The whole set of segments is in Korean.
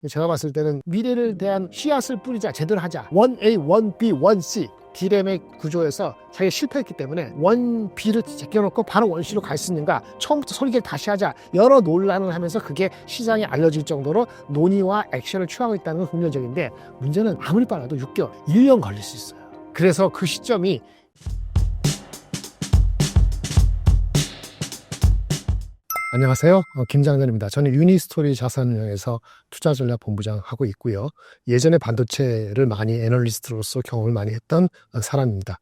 제가 봤을 때는 미래를 대한 씨앗을 뿌리자, 제대로 하자. 1A, 1B, 1C D램의 구조에서 자기가 실패했기 때문에 1B를 제껴놓고 바로 1C로 갈 수 있는가, 처음부터 설계를 다시 하자, 여러 논란을 하면서 그게 시장에 알려질 정도로 논의와 액션을 취하고 있다는 건 긍정적인데, 문제는 아무리 빨라도 6개월, 1년 걸릴 수 있어요. 그래서 그 시점이 안녕하세요. 김장전입니다. 저는 유니스토리 자산운용에서 투자전략본부장 하고 있고요. 예전에 반도체를 많이 애널리스트로서 경험을 많이 했던 사람입니다.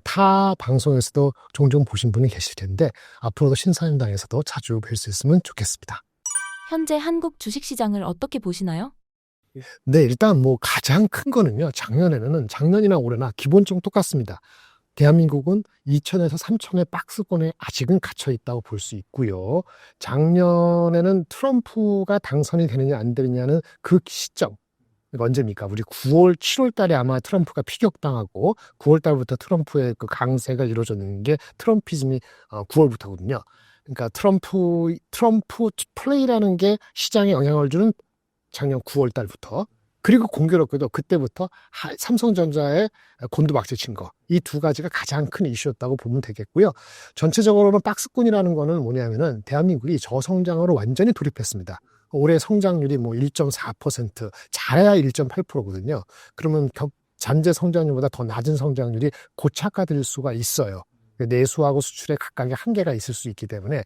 타 방송에서도 종종 보신 분이 계실 텐데 앞으로도 신사임당에서도 자주 뵐 수 있으면 좋겠습니다. 현재 한국 주식시장을 어떻게 보시나요? 네, 일단 가장 큰 거는요. 작년이나 올해나 기본적으로 똑같습니다. 대한민국은 2천에서 3천의 박스권에 아직은 갇혀 있다고 볼 수 있고요. 작년에는 트럼프가 당선이 되느냐 안 되느냐는 그 시점, 언제입니까? 우리 9월, 7월 달에 아마 트럼프가 피격당하고 9월 달부터 트럼프의 그 강세가 이루어졌는 게 트럼피즘이 9월부터거든요. 그러니까 트럼프 플레이라는 게 시장에 영향을 주는 작년 9월 달부터, 그리고 공교롭게도 그때부터 삼성전자의 곤두박질 친 거, 이 두 가지가 가장 큰 이슈였다고 보면 되겠고요. 전체적으로는 박스권이라는 거는 뭐냐면은 대한민국이 저성장으로 완전히 돌입했습니다. 올해 성장률이 1.4%, 잘해야 1.8%거든요. 그러면 잠재 성장률보다 더 낮은 성장률이 고착화될 수가 있어요. 내수하고 수출에 각각의 한계가 있을 수 있기 때문에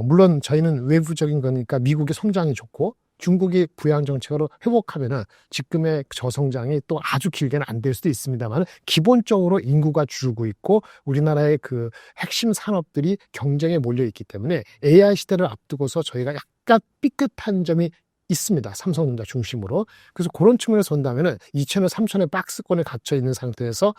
물론 저희는 외부적인 거니까 미국의 성장이 좋고 중국이 부양 정책으로 회복하면은 지금의 저성장이 또 아주 길게는 안 될 수도 있습니다만, 기본적으로 인구가 줄고 있고 우리나라의 그 핵심 산업들이 경쟁에 몰려 있기 때문에 AI 시대를 앞두고서 저희가 약간 삐끗한 점이 있습니다. 삼성전자 중심으로. 그래서 그런 측면에서 본다면은 2천에 3천의 박스권에 갇혀 있는 상태에서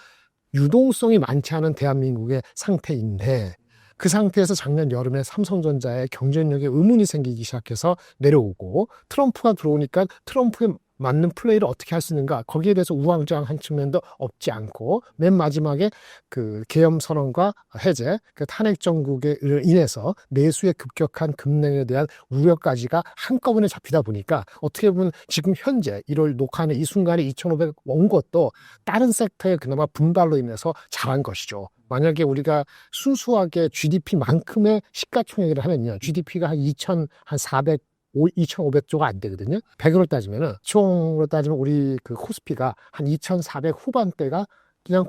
유동성이 많지 않은 대한민국의 상태인데, 그 상태에서 작년 여름에 삼성전자의 경쟁력에 의문이 생기기 시작해서 내려오고, 트럼프가 들어오니까 트럼프에 맞는 플레이를 어떻게 할 수 있는가, 거기에 대해서 우왕좌왕한 측면도 없지 않고, 맨 마지막에 그 계엄 선언과 해제, 그 탄핵 정국에 인해서 내수의 급격한 급냉에 대한 우려까지가 한꺼번에 잡히다 보니까 어떻게 보면 지금 현재 1월 녹화하는 이 순간에 2,500 온 것도 다른 섹터의 그나마 분발로 인해서 잘한 것이죠. 만약에 우리가 순수하게 GDP만큼의 시가총액을 하면요, GDP가 한 2,500조가 안 되거든요. 100으로 따지면은, 총으로 따지면 우리 그 코스피가 한 2,400 후반대가 그냥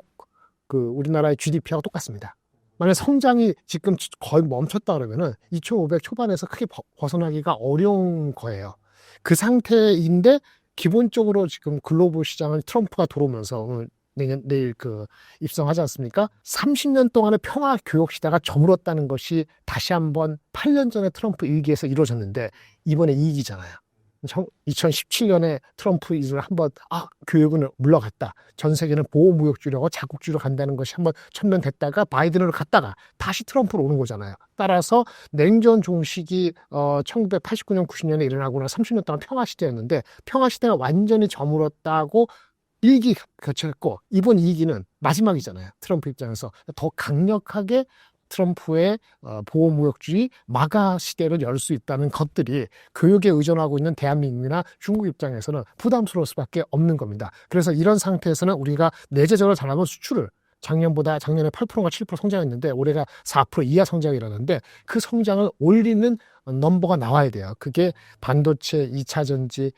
그 우리나라의 GDP하고 똑같습니다. 만약 성장이 지금 거의 멈췄다 그러면은 2,500 초반에서 크게 벗어나기가 어려운 거예요. 그 상태인데, 기본적으로 지금 글로벌 시장은 트럼프가 들어오면서 내일 입성하지 않습니까? 30년 동안의 평화 교역 시대가 저물었다는 것이 다시 한번 8년 전에 트럼프 일기에서 이루어졌는데, 이번에 이익이잖아요. 2017년에 트럼프 일을 한번 교역은 물러갔다, 전 세계는 보호무역주의라고 자국주의로 간다는 것이 한번 천면됐다가 바이든으로 갔다가 다시 트럼프로 오는 거잖아요. 따라서 냉전 종식이 1989년 90년에 일어나고 나 30년 동안 평화시대였는데, 평화시대가 완전히 저물었다고 일기 거쳤고, 이번 2기는 마지막이잖아요. 트럼프 입장에서 더 강력하게 트럼프의 보호무역주의 마가 시대를 열 수 있다는 것들이 교육에 의존하고 있는 대한민국이나 중국 입장에서는 부담스러울 수밖에 없는 겁니다. 그래서 이런 상태에서는 우리가 내재적으로 잘하면 수출을 작년에 8%가 7% 성장했는데 올해가 4% 이하 성장이 일어났는데, 그 성장을 올리는 넘버가 나와야 돼요. 그게 반도체, 2차전지,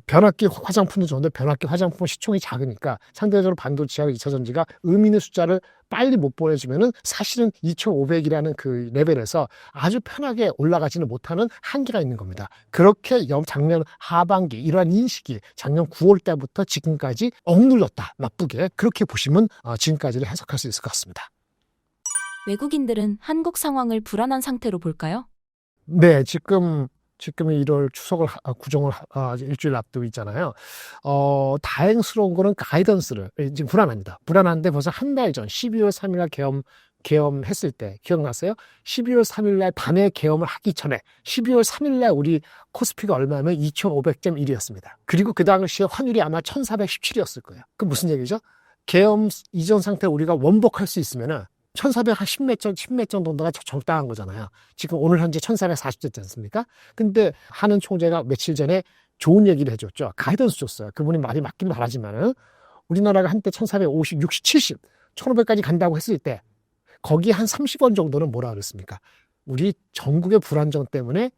변압기 화장품도 좋은데 변압기 화장품 시총이 작으니까 상대적으로 반도체하고 2차전지가 의미 있는 숫자를 빨리 못 보내주면은 사실은 2,500이라는 그 레벨에서 아주 편하게 올라가지는 못하는 한계가 있는 겁니다. 그렇게 작년 하반기 이러한 인식이 작년 9월 때부터 지금까지 억눌렀다, 나쁘게 그렇게 보시면 지금까지를 해석할 수 있을 것 같습니다. 외국인들은 한국 상황을 불안한 상태로 볼까요? 네, 지금 1월 추석을 구정을 일주일 앞두고 있잖아요. 다행스러운 거는 가이던스를, 지금 불안합니다. 불안한데 벌써 한 달 전 12월 3일 날 계엄했을 때 기억나세요? 12월 3일 날 밤에 계엄을 하기 전에 12월 3일 날 우리 코스피가 얼마면 2,500.1이었습니다. 그리고 그 당시에 환율이 아마 1,417이었을 거예요. 그 무슨 얘기죠? 계엄 이전 상태 우리가 원복할 수 있으면은 1,410몇 정도가 적당한 거잖아요. 지금 오늘 현재 1,440였지 않습니까? 근데 한은 총재가 며칠 전에 좋은 얘기를 해줬죠. 가이던스 줬어요. 그분이 말이 맞긴 말하지만은 우리나라가 한때 1450, 60, 70, 1500까지 간다고 했을 때 거기 한 30원 정도는 뭐라 그랬습니까? 우리 전국의 불안정 때문에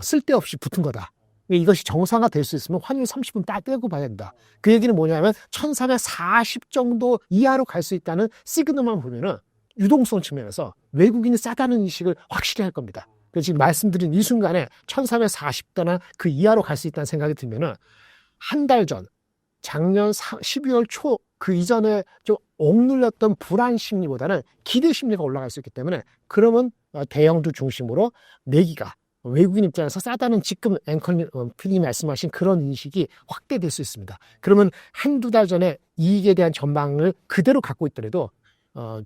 쓸데없이 붙은 거다. 이것이 정상화될 수 있으면 환율 30분 떼고 봐야 된다. 그 얘기는 뭐냐면 1440 정도 이하로 갈 수 있다는 시그널만 보면은 유동성 측면에서 외국인이 싸다는 인식을 확실히 할 겁니다. 그래서 지금 말씀드린 이 순간에 1440도나 그 이하로 갈 수 있다는 생각이 들면은 한 달 전, 작년 12월 초 그 이전에 좀 억눌렸던 불안 심리보다는 기대 심리가 올라갈 수 있기 때문에 그러면 대형주 중심으로 내기가 외국인 입장에서 싸다는 지금 앵커님, PD님이 말씀하신 그런 인식이 확대될 수 있습니다. 그러면 한두 달 전에 이익에 대한 전망을 그대로 갖고 있더라도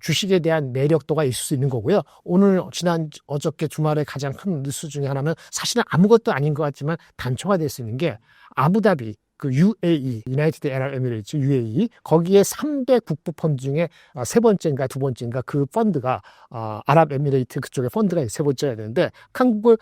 주식에 대한 매력도가 있을 수 있는 거고요. 오늘 어저께 주말에 가장 큰 뉴스 중에 하나는 사실은 아무것도 아닌 것 같지만 단초가 될 수 있는 게 아부다비 그 UAE, 유나이티드 아랍 에미레이트 UAE 거기에 300 국부 펀드 중에 세 번째인가 두 번째인가 그 펀드가 아랍 에미레이트 그쪽에 펀드가 세 번째가 되는데 한국을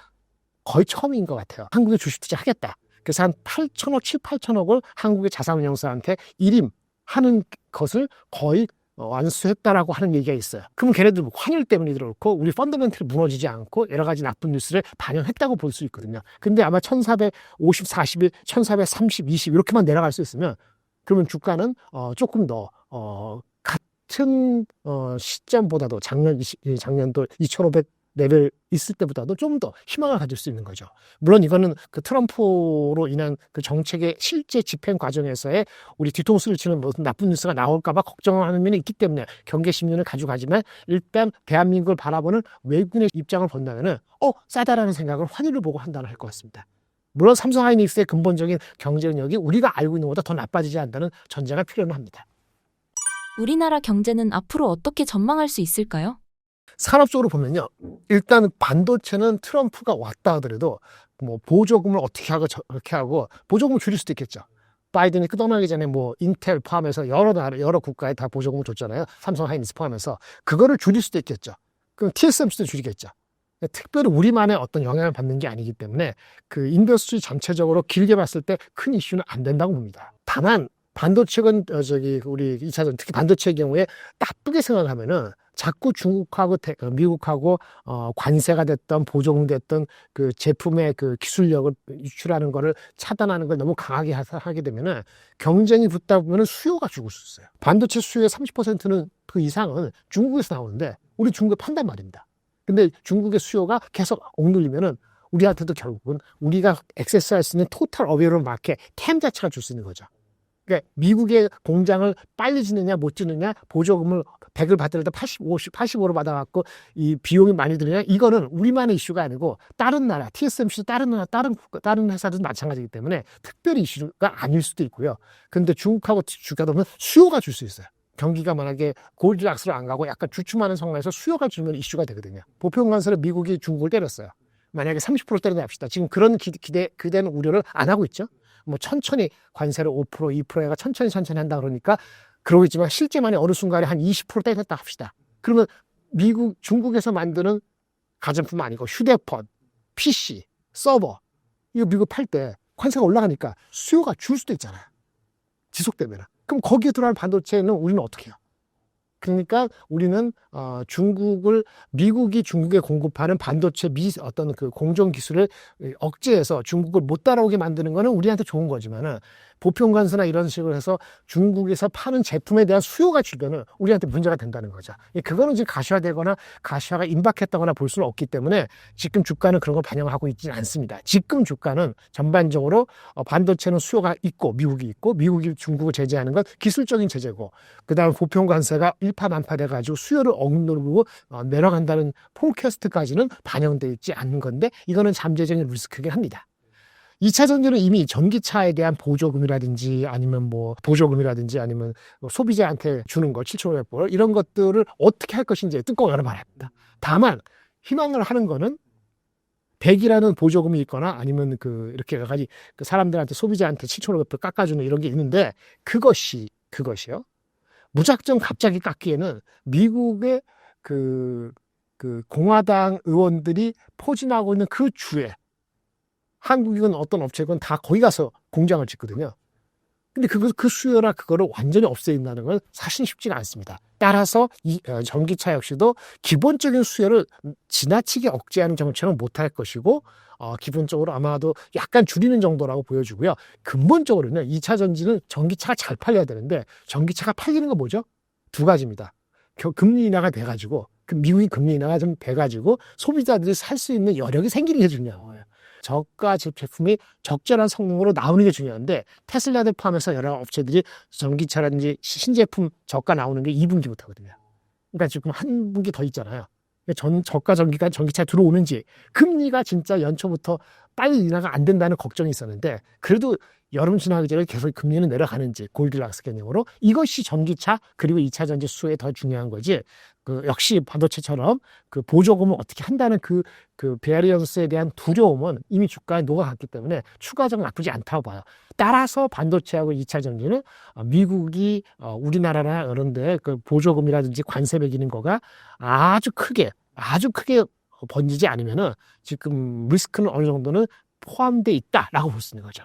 거의 처음인 것 같아요. 한국에 주식 투자하겠다. 그래서 한 8천억, 7, 8천억을 한국의 자산운용사한테 일임하는 것을 거의 완수했다라고 하는 얘기가 있어요. 그러면 걔네들 환율 때문이도 그렇고 우리 펀더멘털이 무너지지 않고 여러 가지 나쁜 뉴스를 반영했다고 볼 수 있거든요. 근데 아마 1450, 41, 1430, 20 이렇게만 내려갈 수 있으면 그러면 주가는 조금 더 같은 시점보다도 작년도 2500 레벨 있을 때보다도 좀 더 희망을 가질 수 있는 거죠. 물론 이거는 그 트럼프로 인한 그 정책의 실제 집행 과정에서의 우리 뒤통수를 치는 무슨 나쁜 뉴스가 나올까봐 걱정하는 면이 있기 때문에 경계 심리를 가져가지만 일단 대한민국을 바라보는 외국인의 입장을 본다면은 싸다라는 생각을 환율을 보고 판단을 할 것 같습니다. 물론 삼성하이닉스의 근본적인 경쟁력이 우리가 알고 있는 것보다 더 나빠지지 않는다는 전제가 필요는 합니다. 우리나라 경제는 앞으로 어떻게 전망할 수 있을까요? 산업적으로 보면요. 일단 반도체는 트럼프가 왔다 하더라도 뭐 보조금을 어떻게 하고 저렇게 하고 보조금을 줄일 수도 있겠죠. 바이든이 떠나기 전에 뭐 인텔 포함해서 여러 국가에 다 보조금을 줬잖아요. 삼성 하이닉스 포함해서 그거를 줄일 수도 있겠죠. 그럼 TSMC도 줄이겠죠. 특별히 우리만의 어떤 영향을 받는 게 아니기 때문에 그 인더스트리 전체적으로 길게 봤을 때 큰 이슈는 안 된다고 봅니다. 다만 반도체는 우리 2차전 특히 반도체의 경우에 나쁘게 생각하면은 자꾸 중국하고 미국하고 관세가 됐던 보조금 됐던 그 제품의 그 기술력을 유출하는 거를 차단하는 걸 너무 강하게 하게 되면은 경쟁이 붙다 보면은 수요가 죽을 수 있어요. 반도체 수요의 30%는 그 이상은 중국에서 나오는데 우리 중국에 판단 말입니다. 근데 중국의 수요가 계속 억눌리면은 우리한테도 결국은 우리가 액세스할 수 있는 토탈 어웨이러블 마켓 템 자체가 줄 수 있는 거죠. 그러니까 미국의 공장을 빨리 짓느냐 못 짓느냐 보조금을 100을 받더라도 80, 50, 85로 받아갖고 이 비용이 많이 드느냐 이거는 우리만의 이슈가 아니고 다른 나라 TSMC도 다른 나라 다른 회사도 마찬가지이기 때문에 특별히 이슈가 아닐 수도 있고요. 그런데 중국하고 주가도 보면 수요가 줄 수 있어요. 경기가 만약에 골디락스로 안 가고 약간 주춤하는 상황에서 수요가 줄면 이슈가 되거든요. 보편관세로 미국이 중국을 때렸어요. 만약에 30% 때린다 합시다. 지금 그런 기대는 우려를 안 하고 있죠. 뭐 천천히 관세를 5%, 2%가 천천히 한다 그러니까 그러고 있지만 실제만에 어느 순간에 한 20% 때렸다 합시다. 그러면 중국에서 만드는 가전뿐 아니고 휴대폰, PC, 서버 이거 미국 팔 때 관세가 올라가니까 수요가 줄 수도 있잖아요. 지속되면. 그럼 거기에 들어갈 반도체는 우리는 어떻게 해요? 그러니까 우리는 미국이 중국에 공급하는 반도체 어떤 그 공정 기술을 억제해서 중국을 못 따라오게 만드는 거는 우리한테 좋은 거지만은 보편관세나 이런 식으로 해서 중국에서 파는 제품에 대한 수요가 줄면은 우리한테 문제가 된다는 거죠. 그거는 지금 가시화되거나 가시화가 임박했다거나 볼 수는 없기 때문에 지금 주가는 그런 걸 반영하고 있지는 않습니다. 지금 주가는 전반적으로 반도체는 수요가 있고 미국이 중국을 제재하는 건 기술적인 제재고 그다음에 보편관세가 일파만파 돼가지고 수요를 억누르고 내려간다는 폼캐스트까지는 반영되어 있지 않는 건데 이거는 잠재적인 리스크긴 합니다. 2차 전지는 이미 전기차에 대한 보조금이라든지 아니면 소비자한테 주는 거 7,500불 이런 것들을 어떻게 할 것인지 뚜껑을 열어봐야 합니다. 다만 희망을 하는 거는 100이라는 보조금이 있거나 아니면 이렇게 여러 가지 사람들한테 소비자한테 7,500불 깎아주는 이런 게 있는데 그것이요. 무작정 갑자기 깎기에는 미국의 그 공화당 의원들이 포진하고 있는 그 주에 한국이건 어떤 업체건 다 거기 가서 공장을 짓거든요. 근데 그 수요나 그거를 완전히 없애린다는 건 사실 쉽지가 않습니다. 따라서 이 전기차 역시도 기본적인 수요를 지나치게 억제하는 정책은 못할 것이고, 기본적으로 아마도 약간 줄이는 정도라고 보여지고요. 근본적으로는 2차 전지는 전기차가 잘 팔려야 되는데, 전기차가 팔리는 건 뭐죠? 두 가지입니다. 금리 인하가 돼가지고, 미국이 금리 인하가 좀 돼가지고 소비자들이 살 수 있는 여력이 생기는 게 중요한 거예요. 저가 제품이 적절한 성능으로 나오는 게 중요한데, 테슬라를 포함해서 여러 업체들이 전기차라든지 신제품 저가 나오는 게 2분기부터 하거든요. 그러니까 지금 한 분기 더 있잖아요. 저가 전기차 들어오는지, 금리가 진짜 연초부터 빨리 인하가 안 된다는 걱정이 있었는데, 그래도 여름 지나기 전에 계속 금리는 내려가는지, 골디락스 개념으로 이것이 전기차 그리고 2차 전지 수요에 더 중요한 거지. 역시 반도체처럼 보조금을 어떻게 한다는 그 베리언스에 대한 두려움은 이미 주가에 녹아갔기 때문에 추가적으로 나쁘지 않다고 봐요. 따라서 반도체하고 2차 전지는 미국이 우리나라나 이런 데 보조금이라든지 관세 매기는 거가 아주 크게 번지지 않으면은 지금 리스크는 어느 정도는 포함돼 있다라고 볼 수 있는 거죠.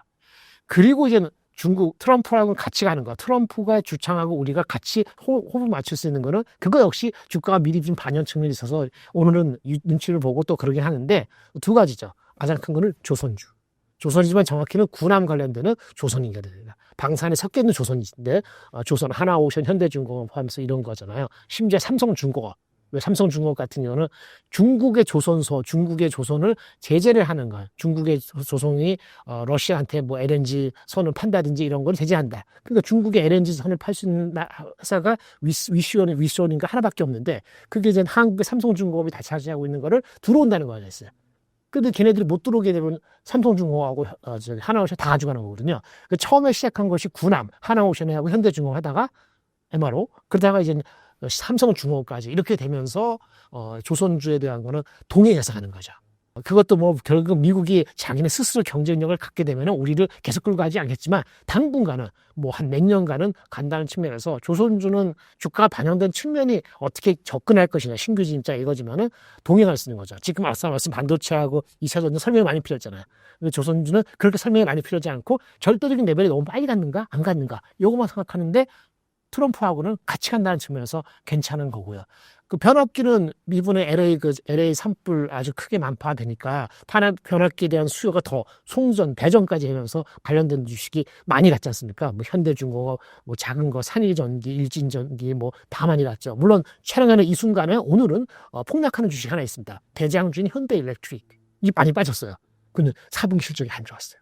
그리고 이제는 중국 트럼프하고는 같이 가는 거. 트럼프가 주창하고 우리가 같이 호흡 맞출 수 있는 거는 그거 역시 주가가 미리 좀 반영 측면이 있어서 오늘은 눈치를 보고 또 그러긴 하는데, 두 가지죠. 가장 큰 거는 조선주. 조선이지만 정확히는 군함 관련되는 조선인가 됩니다. 방산에 섞여 있는 조선인데, 조선, 하나오션, 현대중공업 포함해서 이런 거잖아요. 심지어 삼성중공업. 왜 삼성중공업 같은 경우는 중국의 조선을 제재를 하는 거예요. 중국의 조선이 러시아한테 뭐 LNG 선을 판다든지 이런 걸 제재한다. 그러니까 중국의 LNG 선을 팔 수 있는 회사가 위시온인가 하나밖에 없는데, 그게 이제 한국의 삼성중공업이 다 차지하고 있는 거를 들어온다는 거가 있어요. 근데 걔네들이 못 들어오게 되면 삼성중공업하고 하나오션 다 가져가는 거거든요. 처음에 시작한 것이 군함, 하나오션하고 현대중공업 하다가 MRO, 그러다가 이제 삼성중공업까지 이렇게 되면서 조선주에 대한 거는 동해에서 가는 거죠. 그것도 뭐 결국 미국이 자기네 스스로 경쟁력을 갖게 되면 우리를 계속 끌고 가지 않겠지만, 당분간은 뭐 한 몇 년간은 간다는 측면에서 조선주는 주가가 반영된 측면이 어떻게 접근할 것이냐, 신규 진짜 이거지만은 동행할 수 있는 거죠. 지금 아까 말씀 반도체하고 2차 전지 설명이 많이 필요했잖아요. 근데 조선주는 그렇게 설명이 많이 필요하지 않고 절대적인 레벨이 너무 빨리 갔는가 안 갔는가 요것만 생각하는데, 트럼프하고는 같이 간다는 측면에서 괜찮은 거고요. 변압기는 미분의 LA 산불 아주 크게 만파되니까 변압기에 대한 수요가 더 대전까지 하면서 관련된 주식이 많이 갔지 않습니까? 뭐 현대중공업, 뭐 작은 거 산일전기, 일진전기 뭐 다 많이 갔죠. 물론 촬영하는 이 순간에 오늘은 폭락하는 주식 하나 있습니다. 대장주인 현대일렉트릭. 이 많이 빠졌어요. 근데 4분기 실적이 안 좋았어요.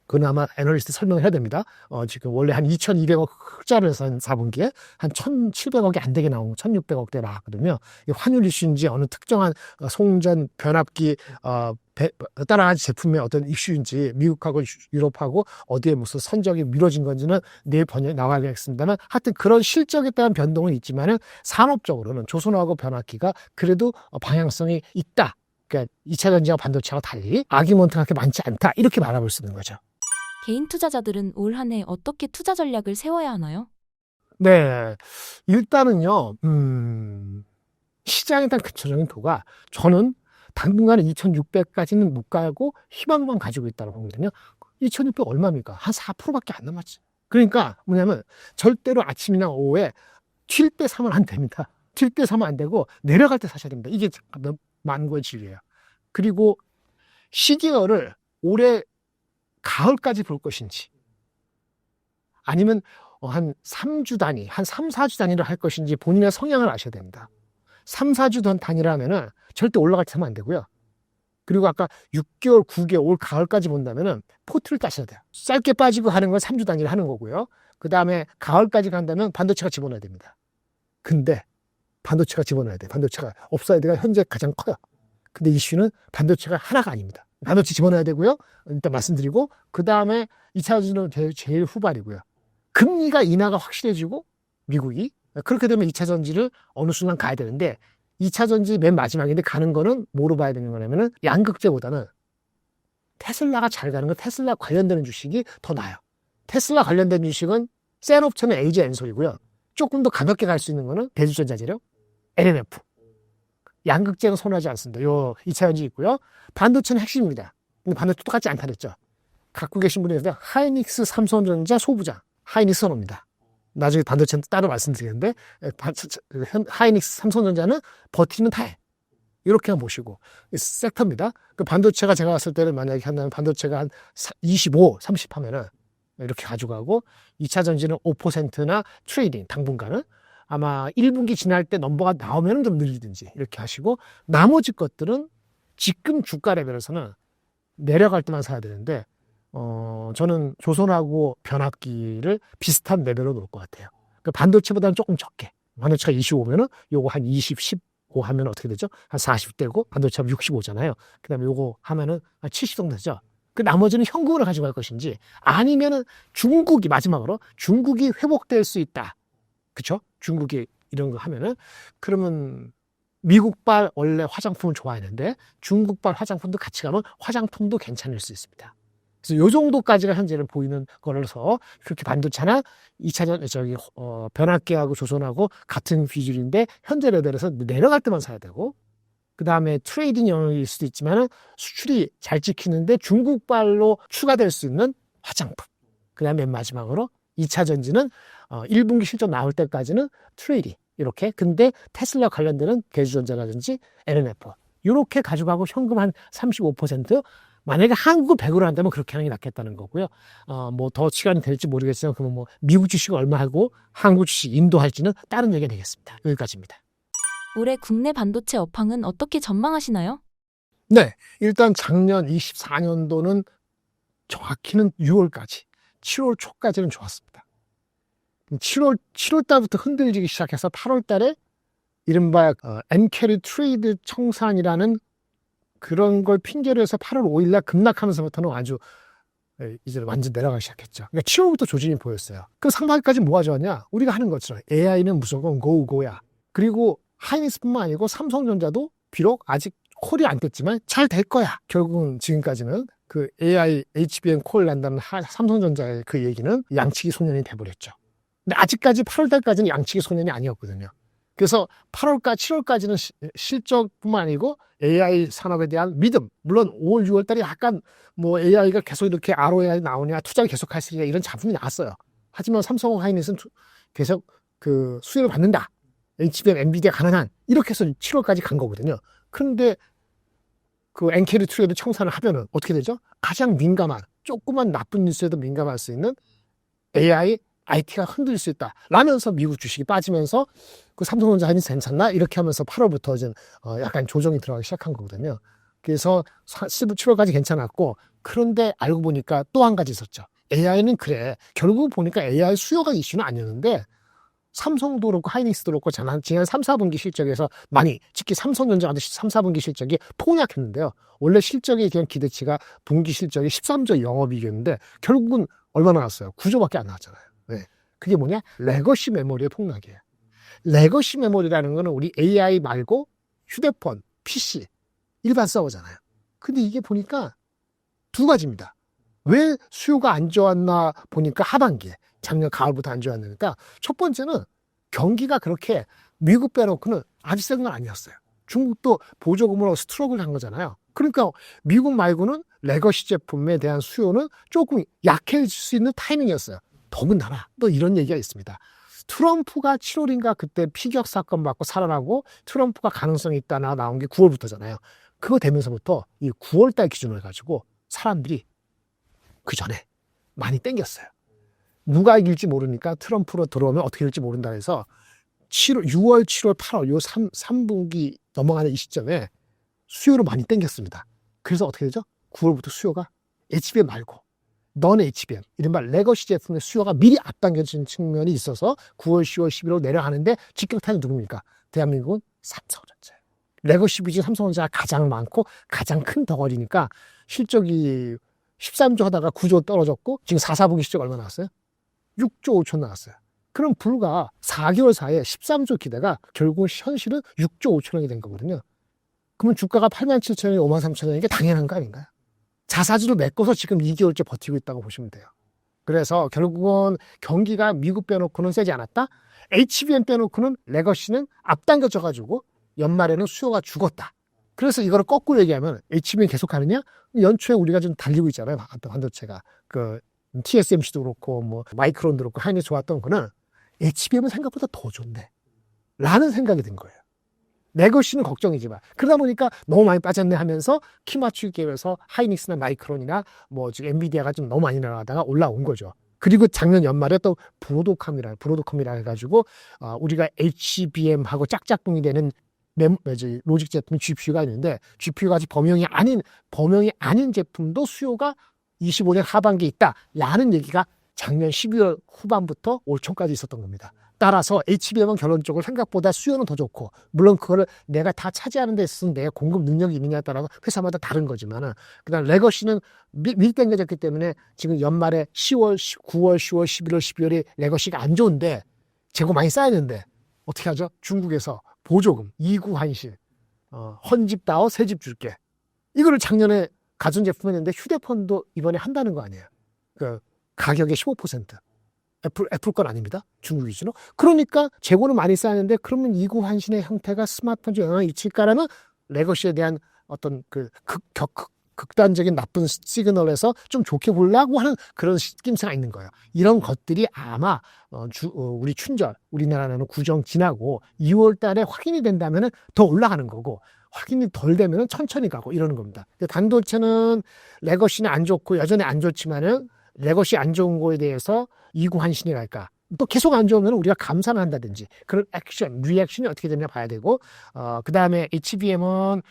그건 아마 애널리스트 설명을 해야 됩니다. 지금 원래 한 2,200억 흑자를 해서 한 4분기에 한 1,700억이 안 되게 나온 거, 1,600억대 나왔거든요. 환율 이슈인지 어느 특정한 송전, 변압기, 따라가지 제품의 어떤 이슈인지 미국하고 유럽하고 어디에 무슨 선적이 미뤄진 건지는 내일 번역이 나와야겠습니다만, 하여튼 그런 실적에 대한 변동은 있지만은 산업적으로는 조선하고 변압기가 그래도 방향성이 있다. 그러니까 2차 전지와 반도체와 달리 아기먼트가 그렇게 많지 않다. 이렇게 바라볼 수 있는 거죠. 개인 투자자들은 올 한 해 어떻게 투자 전략을 세워야 하나요? 네, 일단은요, 시장에 대한 근처적인 도가 저는 당분간은 2,600까지는 못 가고 희망만 가지고 있다고 보거든요. 2,600 얼마입니까? 한 4%밖에 안 남았지. 그러니까 뭐냐면 절대로 아침이나 오후에 튈 때 사면 안 됩니다. 튈 때 사면 안 되고 내려갈 때 사셔야 됩니다. 이게 만고의 진리예요. 그리고 시기열을 올해 가을까지 볼 것인지, 아니면 한 3주 단위, 한 3, 4주 단위로 할 것인지 본인의 성향을 아셔야 됩니다. 3, 4주 단위라면은 절대 올라갈 때 하면 안 되고요. 그리고 아까 6개월, 9개월, 올 가을까지 본다면은 포트를 따셔야 돼요. 짧게 빠지고 하는 건 3주 단위로 하는 거고요. 그 다음에 가을까지 간다면 반도체가 집어넣어야 됩니다. 근데 반도체가 집어넣어야 돼. 반도체가 업사이드가 현재 가장 커요. 근데 이슈는 반도체가 하나가 아닙니다. 반도체 집어넣어야 되고요. 일단 말씀드리고, 그 다음에 2차 전지는 제일 후발이고요. 금리가 인하가 확실해지고 미국이 그렇게 되면 2차 전지를 어느 순간 가야 되는데, 2차 전지 맨 마지막인데 가는 거는 뭐로 봐야 되는 거냐면은 양극재보다는 테슬라가 잘 가는 건 테슬라 관련되는 주식이 더 나아요. 테슬라 관련된 주식은 센 업체는 LG 엔솔이고요. 조금 더 가볍게 갈 수 있는 거는 대주전자재료, LNF. 양극재는 선호하지 않습니다. 요 2차 전지 있고요. 반도체는 핵심입니다. 근데 반도체 똑같지 않다 그랬죠. 갖고 계신 분이 있는데 하이닉스 삼성전자 소부장 하이닉스 선호입니다. 나중에 반도체는 따로 말씀드리는데 하이닉스 삼성전자는 버티는 타일 이렇게 보시고 섹터입니다. 그 반도체가 제가 봤을 때는 만약에 한다면 반도체가 한 25, 30 하면은 이렇게 가져가고 2차 전지는 5%나 트레이딩 당분간은 아마 1분기 지날 때 넘버가 나오면 좀 늘리든지 이렇게 하시고 나머지 것들은 지금 주가 레벨에서는 내려갈 때만 사야 되는데 저는 조선하고 변압기를 비슷한 레벨로 놓을 것 같아요. 그러니까 반도체보다는 조금 적게. 반도체가 25면은 요거 한 20, 15 하면 어떻게 되죠? 한 40 되고 반도체가 65잖아요. 그 다음에 요거 하면은 한 70 정도 되죠. 그 나머지는 현금으로 가져갈 것인지 아니면은 중국이 마지막으로 중국이 회복될 수 있다. 그쵸? 중국이 이런 거 하면은 그러면 미국발 원래 화장품을 좋아했는데 중국발 화장품도 같이 가면 화장품도 괜찮을 수 있습니다. 그래서 요 정도까지가 현재는 보이는 거라서 그렇게 반도체나 2차전 변압기하고 조선하고 같은 비율인데 현재 레벨에서 내려갈 때만 사야 되고 그 다음에 트레이딩 영역일 수도 있지만 수출이 잘 찍히는데 중국발로 추가될 수 있는 화장품. 그 다음에 맨 마지막으로 2차 전지는 1분기 실적 나올 때까지는 트레이딩 이렇게. 근데 테슬라 관련되는 대주전자라든지 LNF 이렇게 가져가고 현금 한 35% 만약에 한국을 100으로 한다면 그렇게 하는 게 낫겠다는 거고요. 뭐 더 시간이 될지 모르겠지만 그러면 뭐 미국 주식 얼마 하고 한국 주식 인도할지는 다른 얘기가 되겠습니다. 여기까지입니다. 올해 국내 반도체 업황은 어떻게 전망하시나요? 네, 일단 작년 24년도는 정확히는 6월까지, 7월 초까지는 좋았습니다. 7월 달부터 흔들리기 시작해서 8월 달에 이른바 엔캐리 트레이드 청산이라는 그런 걸 핑계로 해서 8월 5일날 급락하면서부터는 아주 이제 완전 내려가기 시작했죠. 그러니까 7월부터 조짐이 보였어요. 그럼 상반기까지 뭐가 좋았냐? 우리가 하는 것처럼 AI는 무조건 고야. 그리고 하이닉스뿐만 아니고 삼성전자도 비록 아직 콜이 안 떴지만 잘 될 거야. 결국은 지금까지는 그 AI, HBM 콜 난다는 삼성전자의 그 얘기는 양치기 소년이 돼버렸죠. 근데 아직까지 8월달까지는 양치기 소년이 아니었거든요. 그래서 8월까 7월까지는 실적뿐만 아니고 AI 산업에 대한 믿음. 물론 5월, 6월달에 약간 뭐 AI가 계속 이렇게 ROI 나오냐, 투자를 계속 할 수 있냐 이런 작품이 나왔어요. 하지만 삼성 하이닉스는 계속 그 수혜를 받는다. HBM, 엔비디아 가능한 이렇게 해서 7월까지 간 거거든요. 그런데 그 엔캐리 트레이드 청산을 하면은 어떻게 되죠? 가장 민감한 조그만 나쁜 뉴스에도 민감할 수 있는 AI, IT가 흔들릴 수 있다. 라면서 미국 주식이 빠지면서 그 삼성전자 하이닉스 괜찮나? 이렇게 하면서 8월부터 이제 약간 조정이 들어가기 시작한 거거든요. 그래서 7월까지 괜찮았고 그런데 알고 보니까 또 한 가지 있었죠. AI는 그래. 결국 보니까 AI 수요가 이슈는 아니었는데 삼성도 그렇고 하이닉스도 그렇고 지난 3, 4분기 실적에서 많이 특히 삼성전자 같은 3, 4분기 실적이 폭약했는데요. 원래 실적의 그냥 기대치가 분기 실적이 13조 영업이익이었는데 결국은 얼마 나왔어요? 9조밖에 안 나왔잖아요. 네. 그게 뭐냐? 레거시 메모리의 폭락이에요. 레거시 메모리라는 거는 우리 AI 말고 휴대폰, PC, 일반 서버잖아요. 근데 이게 보니까 두 가지입니다. 왜 수요가 안 좋았나 보니까 하반기에 작년 가을부터 안 좋았으니까 첫 번째는 경기가 그렇게 미국 빼놓고는 아주 센 건 아니었어요. 중국도 보조금으로 스트럭을 한 거잖아요. 그러니까 미국 말고는 레거시 제품에 대한 수요는 조금 약해질 수 있는 타이밍이었어요. 더군다나 또 이런 얘기가 있습니다. 트럼프가 7월인가 그때 피격 사건 받고 살아나고 트럼프가 가능성이 있다 나온 게 9월부터잖아요. 그거 되면서부터 이 9월달 기준으로 해가지고 사람들이 그 전에 많이 땡겼어요. 누가 이길지 모르니까 트럼프로 들어오면 어떻게 될지 모른다 해서 6월, 7월, 8월 요 3분기 넘어가는 이 시점에 수요로 많이 땡겼습니다. 그래서 어떻게 되죠? 9월부터 수요가 HBM 말고 넌 HBM, 이른바 레거시 제품의 수요가 미리 앞당겨진 측면이 있어서 9월, 10월, 11월 내려가는데 직격탄이 누굽니까? 대한민국은 삼성전자예요. 레거시 비중 삼성전자가 가장 많고 가장 큰 덩어리니까 실적이 13조 하다가 9조 떨어졌고 지금 4, 4분기 실적 얼마 나왔어요? 6조 5천 나왔어요. 그럼 불과 4개월 사이에 13조 기대가 결국 현실은 6조 5천억이 된 거거든요. 그러면 주가가 87,000원이 53,000원인 게 당연한 거 아닌가요? 자사주를 메꿔서 지금 2개월째 버티고 있다고 보시면 돼요. 그래서 결국은 경기가 미국 빼놓고는 세지 않았다. HBM 빼놓고는 레거시는 앞당겨져가지고 연말에는 수요가 죽었다. 그래서 이거를 거꾸로 얘기하면 HBM 계속 가느냐? 연초에 우리가 좀 달리고 있잖아요. 반도체가. TSMC도 그렇고, 뭐, 마이크론도 그렇고, 하이닉스 좋았던 거는 HBM은 생각보다 더 좋네. 라는 생각이 든 거예요. 레거시는 걱정이지만. 그러다 보니까 너무 많이 빠졌네 하면서 키 맞추기 위해서 하이닉스나 마이크론이나 뭐 지금 엔비디아가 좀 너무 많이 나가다가 올라온 거죠. 그리고 작년 연말에 또 브로드컴이라 해가지고, 우리가 HBM하고 짝짝꿍이 되는 로직 제품 GPU가 있는데, GPU가 아직 범용이 아닌 제품도 수요가 25년 하반기에 있다라는 얘기가 작년 12월 후반부터 올 초까지 있었던 겁니다. 따라서 HBM은 결론적으로 생각보다 수요는 더 좋고, 물론 그거를 내가 다 차지하는 데 있어서 내 공급 능력이 있느냐에 따라서 회사마다 다른 거지만은, 그다음 레거시는 밀당겨졌기 때문에 지금 연말에 10월, 9월, 10월, 11월, 12월에 레거시가 안 좋은데 재고 많이 쌓여야 되는데 어떻게 하죠? 중국에서 보조금, 이구환실, 헌집 다오 새집 줄게. 이거를 작년에 가전제품 했는데 휴대폰도 이번에 한다는 거 아니에요? 그 가격의 15%. 애플 건 아닙니다. 중국 기준으로. 그러니까 재고는 많이 쌓였는데, 그러면 이구환신의 형태가 스마트폰에 영향을 미칠까라는 레거시에 대한 어떤 극단적인 나쁜 시그널에서 좀 좋게 보려고 하는 그런 낌새가 있는 거예요. 이런 것들이 아마 우리 춘절, 우리나라는 구정 지나고 2월 달에 확인이 된다면 더 올라가는 거고, 확인이 덜 되면 천천히 가고 이러는 겁니다. 반도체는 레거시는 안 좋고 여전히 안 좋지만은, 레거시 안 좋은 거에 대해서 이구환신이랄까, 또 계속 안 좋으면 우리가 감산을 한다든지 그런 리액션이 어떻게 되냐 봐야 되고, 그 다음에 HBM은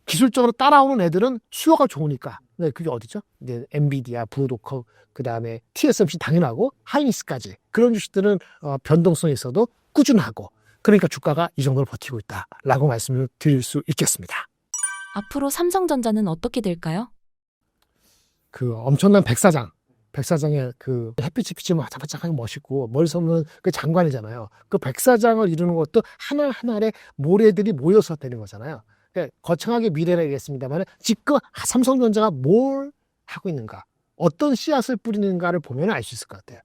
기술적으로 따라오는 애들은 수요가 좋으니까. 네, 그게 어디죠? 이제 엔비디아, 브로드컴, 그 다음에 TSMC 당연하고 하이닉스까지 그런 주식들은 변동성이 있어도 꾸준하고, 그러니까 주가가 이 정도로 버티고 있다라고 말씀을 드릴 수 있겠습니다. 앞으로 삼성전자는 어떻게 될까요? 그 엄청난 백사장의 그 햇빛이 비치면 바짝바짝하게 멋있고, 멀리서 보면 그 장관이잖아요. 그 백사장을 이루는 것도 하나하나의 모래들이 모여서 되는 거잖아요. 그러니까 거창하게 미래를 얘기했습니다만, 지금 삼성전자가 뭘 하고 있는가, 어떤 씨앗을 뿌리는가를 보면 알 수 있을 것 같아요.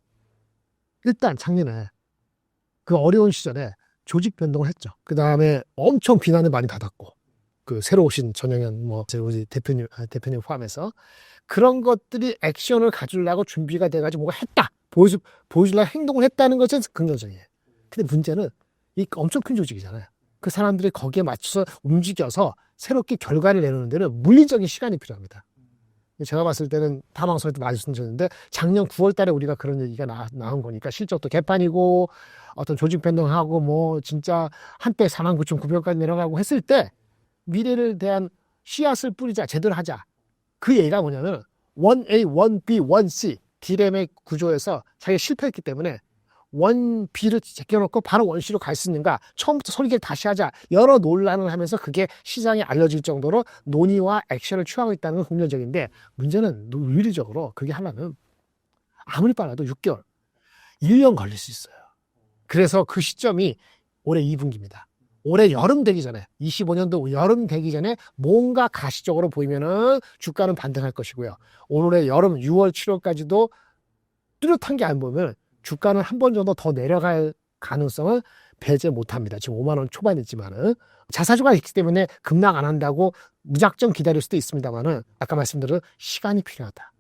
일단 작년에 그 어려운 시절에 조직 변동을 했죠. 그 다음에 엄청 비난을 많이 받았고, 그 새로 오신 전영현 우리 대표님 포함해서 그런 것들이 액션을 가지려고 준비가 돼가지고 뭐가 했다, 보여주려고 행동을 했다는 것은 긍정적이에요. 근데 문제는 이 엄청 큰 조직이잖아요. 그 사람들이 거기에 맞춰서 움직여서 새롭게 결과를 내놓는 데는 물리적인 시간이 필요합니다. 제가 봤을 때는 타방송에도 말씀드렸는데, 작년 9월 달에 우리가 그런 얘기가 나온 거니까, 실적도 개판이고 어떤 조직 변동하고 뭐 진짜 한때 49,900까지 내려가고 했을 때, 미래를 대한 씨앗을 뿌리자, 제대로 하자. 그 얘기가 뭐냐면 1A, 1B, 1C D램의 구조에서 자기가 실패했기 때문에 1B를 제껴놓고 바로 1C로 갈 수 있는가, 처음부터 설계를 다시 하자, 여러 논란을 하면서 그게 시장에 알려질 정도로 논의와 액션을 취하고 있다는 건 긍정적인데, 문제는 윤리적으로 그게 하려면 아무리 빨라도 6개월, 1년 걸릴 수 있어요. 그래서 그 시점이 올해 2분기입니다. 올해 여름 되기 전에, 25년도 여름 되기 전에 뭔가 가시적으로 보이면은 주가는 반등할 것이고요. 올해 여름 6월, 7월까지도 뚜렷한 게 안 보면 주가는 한 번 정도 더 내려갈 가능성을 배제 못합니다. 지금 5만 원 초반이지만은 자사주가 있기 때문에 급락 안 한다고 무작정 기다릴 수도 있습니다만은, 아까 말씀드린 시간이 필요하다.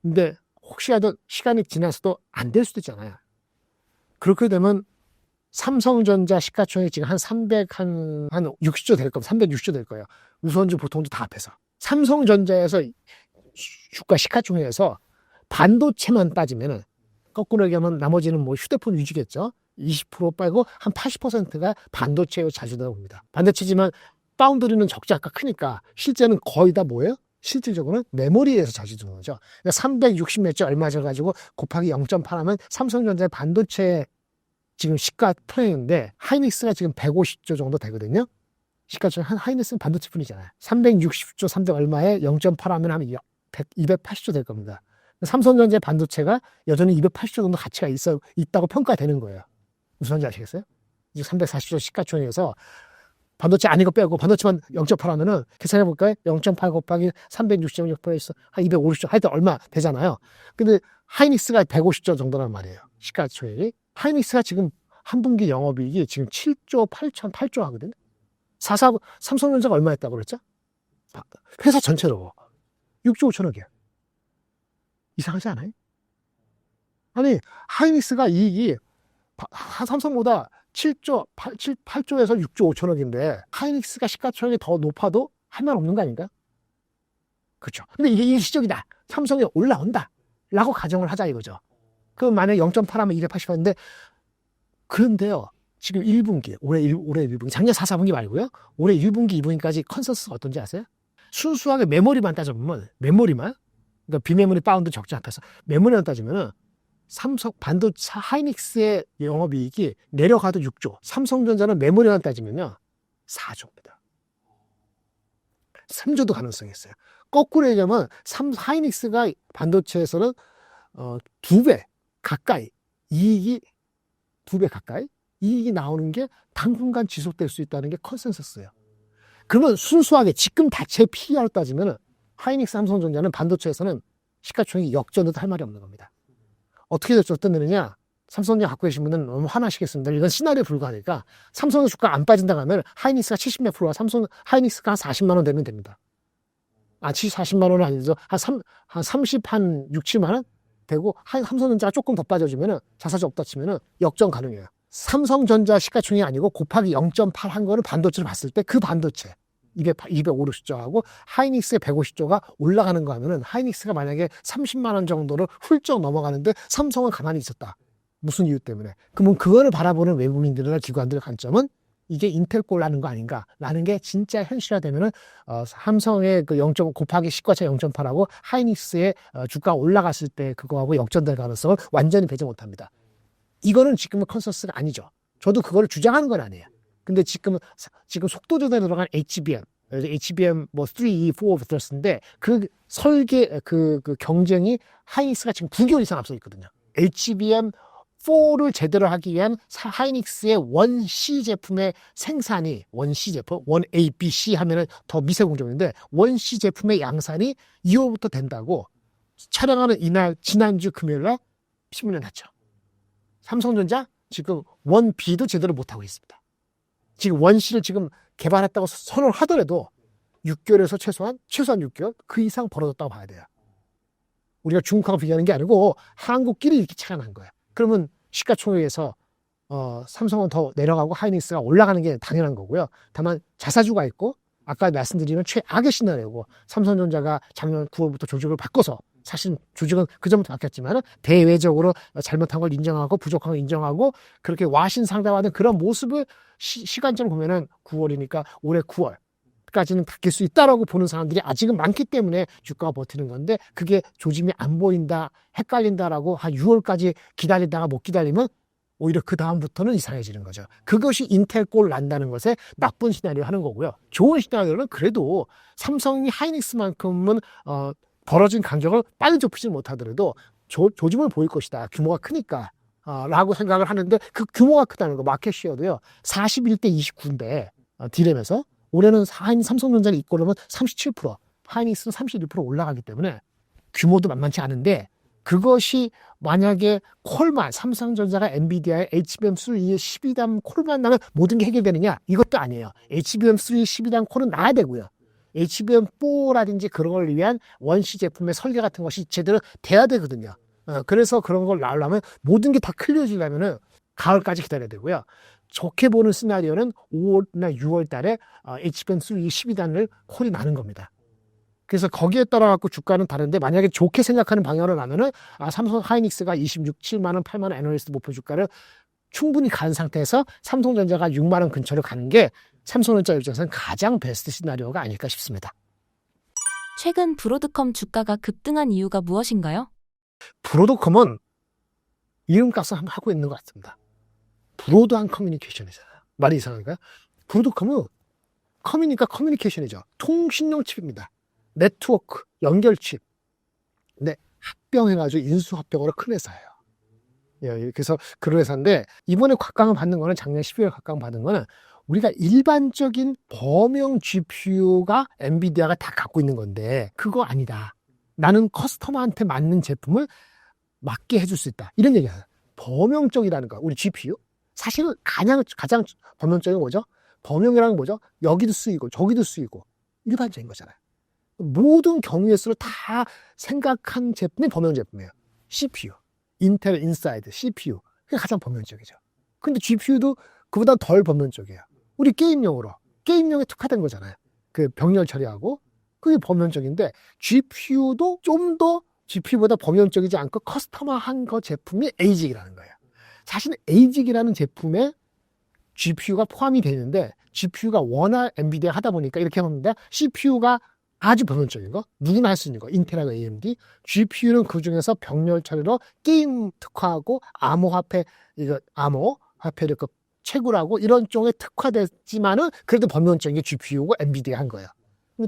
근데 혹시라도 시간이 지나서도 안 될 수도 있잖아요. 그렇게 되면 삼성전자 시가총액이 지금 한 60조 될 겁니다. 360조 될 거예요. 우선주 보통도 다 합해서. 삼성전자에서 주가 시가총액에서 반도체만 따지면은, 거꾸로 얘기하면 나머지는 뭐 휴대폰 위주겠죠. 20% 빼고 한 80%가 반도체에 자주다 봅니다. 반도체지만 파운드리는 적자가 크니까 실제는 거의 다 뭐예요? 실질적으로는 메모리에서 자주 드는 거죠. 그러니까 360 몇 조 얼마 져가지고 곱하기 0.8 하면 삼성전자의 반도체 지금 시가 플랜인데, 하이닉스가 지금 150조 정도 되거든요. 시가총액 하이닉스는 반도체뿐이잖아요. 360조 300 얼마에 0.8 하면 280조 될 겁니다. 삼성전자 반도체가 여전히 280조 정도 가치가 있다고 평가되는 거예요. 무슨 말인지 아시겠어요? 지금 340조 시가총액에서 반도체 아닌 거 빼고 반도체만 0.8 하면은 계산해 볼까요? 0.8 곱하기 360.6%에서 한 250조, 하여튼 얼마 되잖아요. 근데 하이닉스가 150조 정도란 말이에요. 시가총액이. 하이닉스가 지금 한 분기 영업이익이 지금 7조 8조 하거든요. 삼성전자가 얼마였다고 그랬죠? 회사 전체로 6조 5천억이야. 이상하지 않아요? 아니, 하이닉스가 이익이 삼성보다 8조에서 6조 5천억인데 하이닉스가 시가총액이 더 높아도 할 말 없는 거 아닌가? 그렇죠. 근데 이게 일시적이다. 삼성이 올라온다. 라고 가정을 하자 이거죠. 그럼 만약에 0.8하면 280인데 그런데요. 지금 1분기, 올해 1분기, 작년 4, 4분기 말고요. 올해 1분기, 2분기까지 컨센서스가 어떤지 아세요? 순수하게 메모리만 따져보면, 메모리만, 그러니까 비메모리 바운드 적지 않다서 메모리만 따지면은 삼성 반도체 하이닉스의 영업이익이 내려가도 6조, 삼성전자는 메모리만 따지면요 4조입니다. 3조도 가능성이 있어요. 거꾸로 얘기하면 하이닉스가 반도체에서는 2배 가까이 이익이 2배 가까이 이익이 나오는 게 당분간 지속될 수 있다는 게 컨센서스예요. 그러면 순수하게 지금 자체 PER로 따지면 하이닉스 삼성전자는 반도체에서는 시가총액이 역전도 할 말이 없는 겁니다. 어떻게 어떤 되느냐? 삼성전자 갖고 계신 분은 너무 화나시겠습니다. 이건 시나리오에 불과하니까 삼성의 주가가 안 빠진다고 하면 하이닉스가 70몇 프로와 하이닉스가 한 40만 원 되면 됩니다. 40만 원은 아니죠. 한 30, 한 6, 7만 원 되고 삼성전자가 조금 더 빠져주면 자사주 없다 치면 역전 가능해요. 삼성전자 시가총액이 아니고 곱하기 0.8 한 거는 반도체를 봤을 때 그 반도체 250조하고 하이닉스의 150조가 올라가는 거 하면은 하이닉스가 만약에 30만 원 정도를 훌쩍 넘어가는데 삼성은 가만히 있었다. 무슨 이유 때문에? 그러면 그거를 바라보는 외국인들이나 기관들의 관점은 이게 인텔 꼴 나는 거 아닌가라는 게 진짜 현실화되면은 삼성의 그 0. 곱하기 시가차 0.8하고 하이닉스의 주가 올라갔을 때 그거하고 역전될 가능성을 완전히 배제 못합니다. 이거는 지금은 컨센서스가 아니죠. 저도 그거를 주장하는 건 아니에요. 근데 지금 속도 조절에 들어간 HBM 뭐 3, 2, 4 들었는데 그 설계 그 경쟁이 하이닉스가 지금 9개월 이상 앞서 있거든요. HBM4를 제대로 하기 위한 하이닉스의 원C 제품의 생산이 원C 제품, 원 A, B, C 하면은 더 미세 공정인데 원C 제품의 양산이 2월부터 된다고 촬영하는 이날 지난주 금요일날 신문에 났죠. 삼성전자 지금 원 B도 제대로 못 하고 있습니다. 지금 원C를 지금 개발했다고 선언을 하더라도 6개월에서 최소한 6개월 그 이상 벌어졌다고 봐야 돼요. 우리가 중국하고 비교하는 게 아니고 한국끼리 이렇게 차가 난 거예요. 그러면 시가총액에서 삼성은 더 내려가고 하이닉스가 올라가는 게 당연한 거고요. 다만 자사주가 있고 아까 말씀드리면 최악의 시나리오고 삼성전자가 작년 9월부터 조직을 바꿔서 사실 조직은 그전부터 바뀌었지만 대외적으로 잘못한 걸 인정하고 부족한 걸 인정하고 그렇게 와신상담하는 그런 모습을 시간적으로 보면은 9월이니까 올해 9월까지는 바뀔 수 있다라고 보는 사람들이 아직은 많기 때문에 주가가 버티는 건데 그게 조짐이 안 보인다, 헷갈린다라고 한 6월까지 기다리다가 못 기다리면 오히려 그 다음부터는 이상해지는 거죠. 그것이 인텔 꼴 난다는 것에 나쁜 시나리오 하는 거고요. 좋은 시나리오는 그래도 삼성이 하이닉스만큼은 벌어진 간격을 빨리 좁히지 못하더라도 조짐을 보일 것이다. 규모가 크니까 라고 생각을 하는데 그 규모가 크다는 거 마켓 시어도요. 41대 29인데 디램에서 올해는 삼성전자를 이끌으면 37%, 하이닉스는 31% 올라가기 때문에 규모도 만만치 않은데 그것이 만약에 콜만 삼성전자가 엔비디아의 HBM3 12단 콜만 나면 모든 게 해결되느냐? 이것도 아니에요. HBM3 12단 콜은 나야 되고요. HBM4라든지 그런 걸 위한 원C 제품의 설계 같은 것이 제대로 돼야 되거든요. 그래서 그런 걸 나오려면 모든 게 다 클리어지려면은 가을까지 기다려야 되고요. 좋게 보는 시나리오는 5월이나 6월 달에 HBM3 12단을 콜이 나는 겁니다. 그래서 거기에 따라 갖고 주가는 다른데 만약에 좋게 생각하는 방향으로 나면은 삼성 하이닉스가 26, 7만 원, 8만 원 애널리스트 목표 주가를 충분히 간 상태에서 삼성전자가 6만 원 근처로 가는 게 삼성전자 입장에서는 가장 베스트 시나리오가 아닐까 싶습니다. 최근 브로드컴 주가가 급등한 이유가 무엇인가요? 브로드컴은 이름값을 하고 있는 것 같습니다. 브로드한 커뮤니케이션이잖아요. 말이 이상한가요? 브로드컴은 커뮤니케이션이죠. 통신용 칩입니다. 네트워크, 연결 칩. 근데 합병해가지고 인수합병으로 큰 회사예요. 예, 그래서 그런 회사인데 이번에 각광을 받는 거는 작년 12월 각광 받은 거는 우리가 일반적인 범용 GPU가 엔비디아가 다 갖고 있는 건데 그거 아니다. 나는 커스터머한테 맞는 제품을 맞게 해줄 수 있다. 이런 얘기예요. 범용적이라는 거. 우리 GPU? 사실은 가장 범용적인 거죠. 범용이라는 건 뭐죠? 여기도 쓰이고 저기도 쓰이고 일반적인 거잖아요. 모든 경우의 수를 다 생각한 제품이 범용 제품이에요. CPU, 인텔 인사이드 CPU, 그게 가장 범용적이죠. 근데 GPU도 그보다 덜 범용적이에요. 우리 게임용에 특화된 거잖아요. 그 병렬 처리하고 그게 범용적인데 GPU도 좀 더 GPU보다 범용적이지 않고 커스터마한 거 제품이 ASIC이라는 거예요. 사실 ASIC이라는 제품에 GPU가 포함이 되는데 GPU가 워낙 엔비디아 하다 보니까 이렇게 하는데 CPU가 아주 범용적인 거, 누구나 할 수 있는 거, 인텔하고 AMD, GPU는 그 중에서 병렬 처리로 게임 특화하고 암호화폐를 그 채굴하고 이런 쪽에 특화됐지만은 그래도 범용적인 게 GPU고 엔비디아 한 거예요.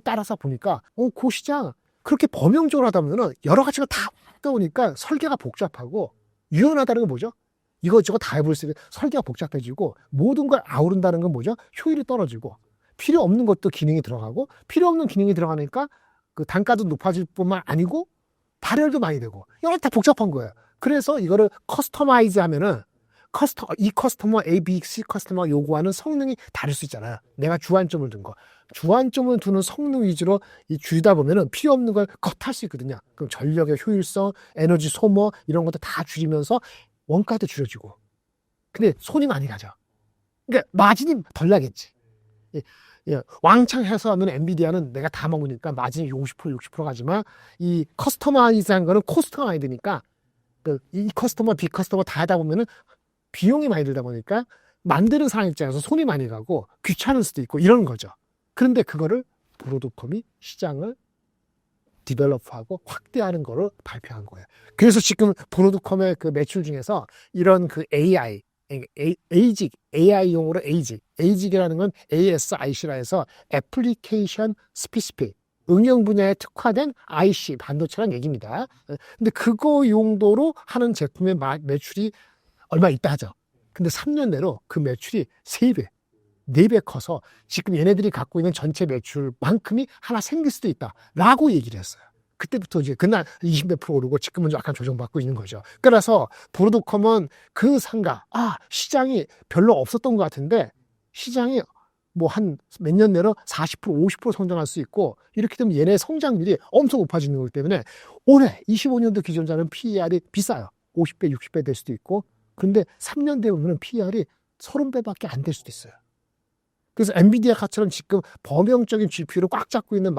따라서 보니까 그 시장 그렇게 범용적으로 하다 보면은 여러 가지가 다 떠오니까 설계가 복잡하고 유연하다는 건 뭐죠? 이것저것 다 해볼 수 있는 설계가 복잡해지고 모든 걸 아우른다는 건 뭐죠? 효율이 떨어지고 필요 없는 것도 기능이 들어가고 필요 없는 기능이 들어가니까 그 단가도 높아질 뿐만 아니고 발열도 많이 되고 여러 다 복잡한 거예요. 그래서 이거를 커스터마이즈 하면은 이 커스터머 A, B, C 커스터머가 요구하는 성능이 다를 수 있잖아요. 내가 주안점을 둔 거. 주안점을 두는 성능 위주로 줄이다 보면은 필요 없는 걸 컷할 수 있거든요. 그럼 전력의 효율성, 에너지 소모 이런 것도 다 줄이면서 원가도 줄여지고. 근데 손이 많이 가죠. 그러니까 마진이 덜 나겠지. 왕창 해서 하면 엔비디아는 내가 다 먹으니까 마진이 50% 60% 가지만 이 커스터마이즈한 거는 코스트가 많이 드니까 이 커스터머, 비 커스터머 다 하다 보면은 비용이 많이 들다 보니까 만드는 사람 입장에서 손이 많이 가고 귀찮을 수도 있고 이런 거죠. 그런데 그거를 브로드컴이 시장을 디벨롭하고 확대하는 거를 발표한 거예요. 그래서 지금 브로드컴의 그 매출 중에서 이런 그 ASIC, AI용으로 ASIC이라는 건 ASIC라 해서 애플리케이션 스페시픽, 응용 분야에 특화된 IC, 반도체라는 얘기입니다. 근데 그거 용도로 하는 제품의 매출이 얼마 있다 하죠. 근데 3년 내로 그 매출이 3배, 4배 커서 지금 얘네들이 갖고 있는 전체 매출만큼이 하나 생길 수도 있다라고 얘기를 했어요. 그때부터 이제 그날 20몇 프로 오르고 지금은 약간 조정받고 있는 거죠. 그래서 브로드컴은 그 시장이 별로 없었던 것 같은데 시장이 뭐 한 몇 년 내로 40%, 50% 성장할 수 있고 이렇게 되면 얘네 성장률이 엄청 높아지는 거기 때문에 올해 25년도 기존자는 PER이 비싸요. 50배, 60배 될 수도 있고 그런데 3년 뒤에 보면 PER이 30배밖에 안 될 수도 있어요. 그래서 엔비디아 카처럼 지금 범용적인 GPU를 꽉 잡고 있는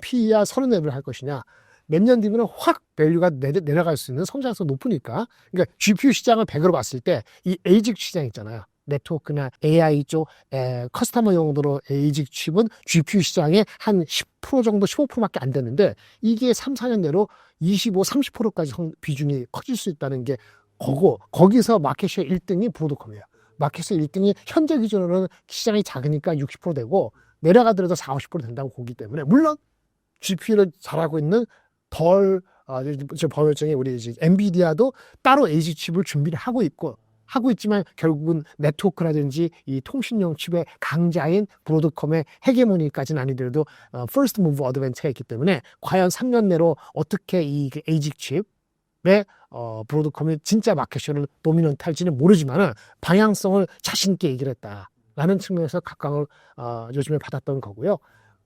PER 30배를 할 것이냐 몇 년 뒤면 확 밸류가 내려갈 수 있는 성장성 높으니까 그러니까 GPU 시장을 100으로 봤을 때 이 ASIC 시장 있잖아요. 네트워크나 AI 쪽 커스터머 용도로 ASIC 칩은 GPU 시장의 한 10% 정도 15%밖에 안 되는데 이게 3, 4년 내로 25, 30%까지 비중이 커질 수 있다는 게 거기서 마켓쉐어 1등이 브로드컴이에요. 마켓쉐어 1등이 현재 기준으로는 시장이 작으니까 60% 되고 내려가더라도 4, 50% 된다고 보기 때문에 물론 GPU를 잘하고 있는 덜 범용적인 우리 이제 엔비디아도 따로 ASIC 칩을 준비를 하고 있지만 결국은 네트워크라든지 이 통신용 칩의 강자인 브로드컴의 헤게모니까지는 아니더라도 first move advantage가 있기 때문에 과연 3년 내로 어떻게 이 ASIC 칩의 브로드컴이 진짜 마켓쉐어를 도미넌트 할지는 모르지만 방향성을 자신 있게 얘기를 했다라는 측면에서 각광을 요즘에 받았던 거고요.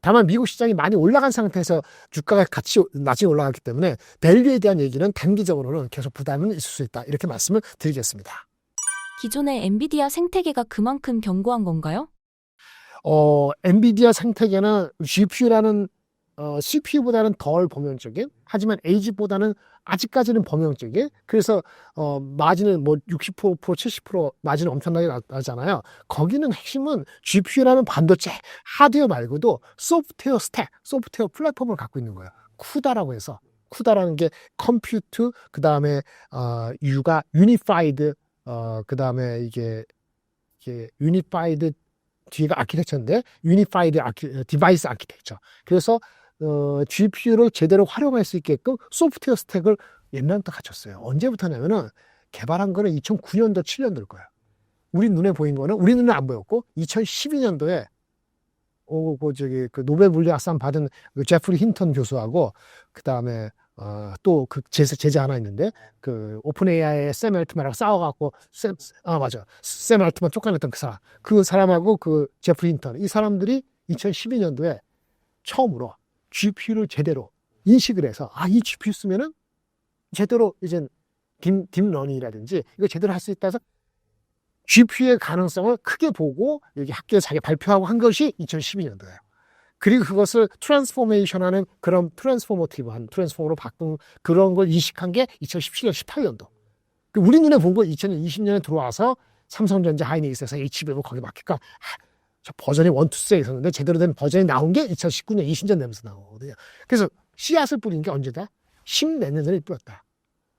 다만 미국 시장이 많이 올라간 상태에서 주가가 같이 낮게 올라갔기 때문에 밸류에 대한 얘기는 단기적으로는 계속 부담은 있을 수 있다. 이렇게 말씀을 드리겠습니다. 기존의 엔비디아 생태계가 그만큼 견고한 건가요? 엔비디아 생태계는 GPU라는 CPU보다는 덜 범용적인 하지만 ASIC보다는 아직까지는 범용적인 그래서 마진은 뭐 60%, 70% 마진은 엄청나게 나잖아요. 거기는 핵심은 GPU라는 반도체 하드웨어 말고도 소프트웨어 스택, 소프트웨어 플랫폼을 갖고 있는 거예요. 쿠다라고 해서 쿠다라는 게 컴퓨트 그 다음에 U가 유니파이드 그 다음에 이게 유니파이드 뒤가 아키텍처인데 유니파이드 디바이스 아키텍처. 그래서 GPU를 제대로 활용할 수 있게끔 소프트웨어 스택을 옛날부터 갖췄어요. 언제부터냐면은 개발한 거는 2009년도, 7년도일 거예요. 우리 눈에 보인 거는 우리 눈에 안 보였고 2012년도에 그 노벨 물리학상 받은 그 제프리 힌턴 교수하고 그 다음에 또 그 제자 하나 있는데, 그 오픈 AI의 샘 알트만하고 싸워갖고, 맞아. 샘 알트만 쫓아냈던 그 사람하고 그 제프리 힌턴, 이 사람들이 2012년도에 처음으로 GPU를 제대로 인식을 해서, 이 GPU 쓰면은 제대로 이제 딥러닝이라든지 이거 제대로 할 수 있다 해서 GPU의 가능성을 크게 보고 여기 학교에 자기 발표하고 한 것이 2012년도예요. 그리고 그것을 트랜스포메이션하는 그런 트랜스포머티브한 트랜스포머로 바꾼 그런 걸 인식한 게 2017년, 18년도. 우리 눈에 본 거 2020년에 들어와서 삼성전자 하이닉스에서 HBM을 거기 맡길까? 저 버전이 1, 2, 3 있었는데 제대로 된 버전이 나온 게 2019년, 20년 되면서 나오거든요. 그래서 씨앗을 뿌린 게 언제다? 14년 전에 뿌렸다.